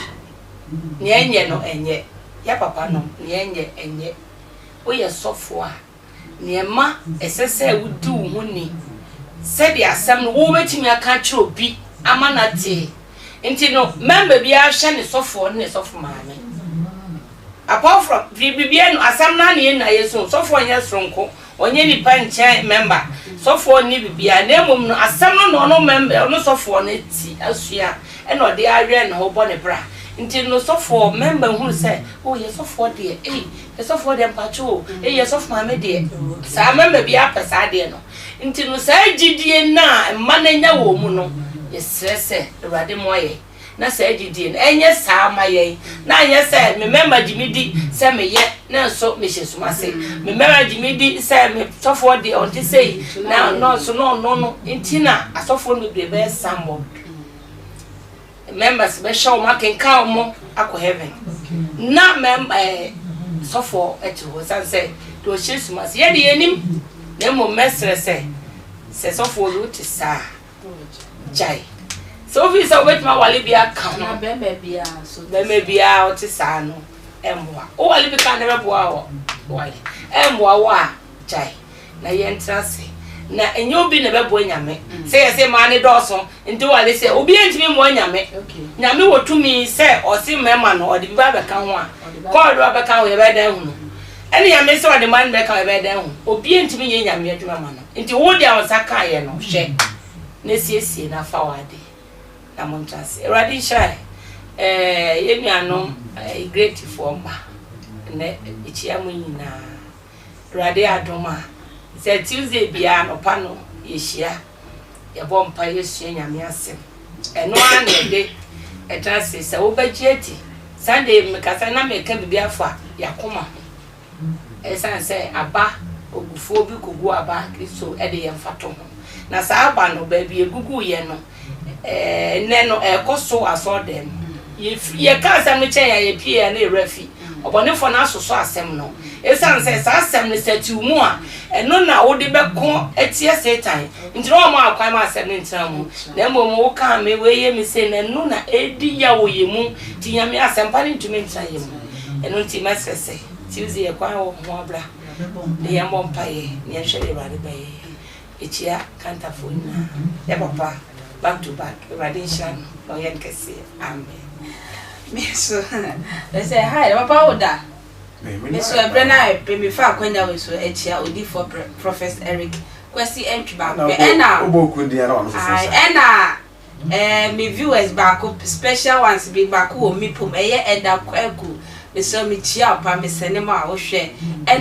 Nye no enye. Ya papa no, nye enye. We are software. Niema esese wudu huni said the asem no wo betimi aka kire obi amanate nti no member bia hwe ne sofo ne sofo maame apart from bibia no asem na ne na yeso sofo nya sronko onye ni panche member sofo ni bibia na emom no asem no member no sofo ne ti asua e no de awe na ho bo ne bra nti no sofo member hu say oh yes sofo de yes sofo de mpacho yes sofo maame de sa member bia pesa de no nti no sa gidie na mananya wo mu no Yes, Radi Moye. Na say Jidin, and yes, my ye. Na yes, me member Jimmy say me yet, no so Mrs. Massey. Me member Jimmy say me tough what they ought to say. Now, no, in Tina, I saw for me the best sample. Members, be show marking cow more, I heaven. Na member so for it was and say, to a shiz must yet the enemy. Then more messer say, says so for you to sa. Jai. So if it's a wet my walibia come, maybe out to Sano, Emwa. Oh, I live a never wow. Why? Emwa, Jai. Na yen transi. Na and you be never boy yame. Say I say money Dawson, and do I say, obedient to me one yame. Yami what to me say, or see Memman or the Baba can one. Call Robert Cow a bed down. Any I miss the man back a bed down. Obedient to me yammy to my man. Into all the hours I can't no share. Nessie na forward. Amontas Radi shy yemi anom great forma ne echiamu nyina Radi adoma say Tuesday bia no pano yehia ye bompa yesua nyame asem eno ane de etrase se wo bagieti Sunday mekasa na meka bibia fa yakoma esan say aba ogufo bi kogu aba Kristo e de yemfato ho na sa aba no ba bi egugu ye no neno koso aso dem ye ka asem no chen ye pie na erafi obonefo na asoso asem no esan se sa asem no sati mu a eno na wo de beko etie Satan ntiro mo akwan ma asem no ntira mu na mo wo ka me we ye mi se na no na edi ya wo ye mu ti nyame asem pa ni ntumi ntira ye mu eno nti mesese Tuesday e kwan wo ho abra de ye mo mpaye ne ye hwere ba de ba ye echia kantafona ya papa back to back radiation no yen kese amen me so they say hi papa oda me so ebrena pe me fa kwanya we so echia odi for Prophet Eric kwesi entry back na oboku dia na so na me viewers back special ones be back o mi pom eye eda kwagu me so me chia pa me senema wo hwe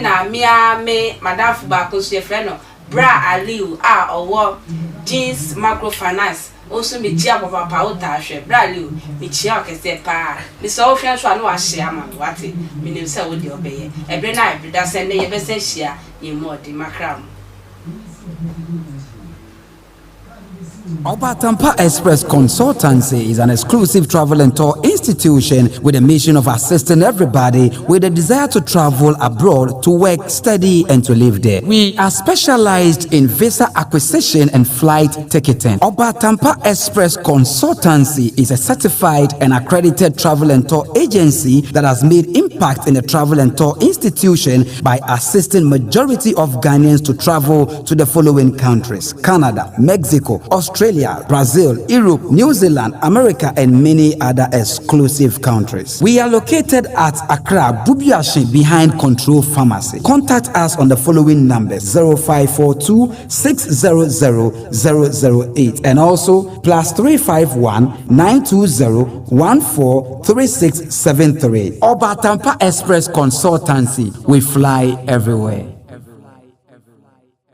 na me madam back so ye friend no Bra Aliu owo jeans microfinance also me chia papa pa o ta hwe Bra Aliu me chia okese pa me so hwe so anu ahye ama wate me nim se wo de obeye ebre na ebre da se ne ye be se hia ye mo de makram Obatampa Express Consultancy is an exclusive travel and tour institution with a mission of assisting everybody with a desire to travel abroad to work, study, and to live there. We are specialized in visa acquisition and flight ticketing. Obatampa Express Consultancy is a certified and accredited travel and tour agency that has made impact in the travel and tour institution by assisting majority of Ghanaians to travel to the following countries: Canada, Mexico, Australia, Brazil, Europe, New Zealand, America, and many other exclusive countries. We are located at Accra, Bubiashi, behind Control Pharmacy. Contact us on the following numbers: 0542 600 008 and also +351 920 143673. Obatampa Express Consultancy. We fly everywhere.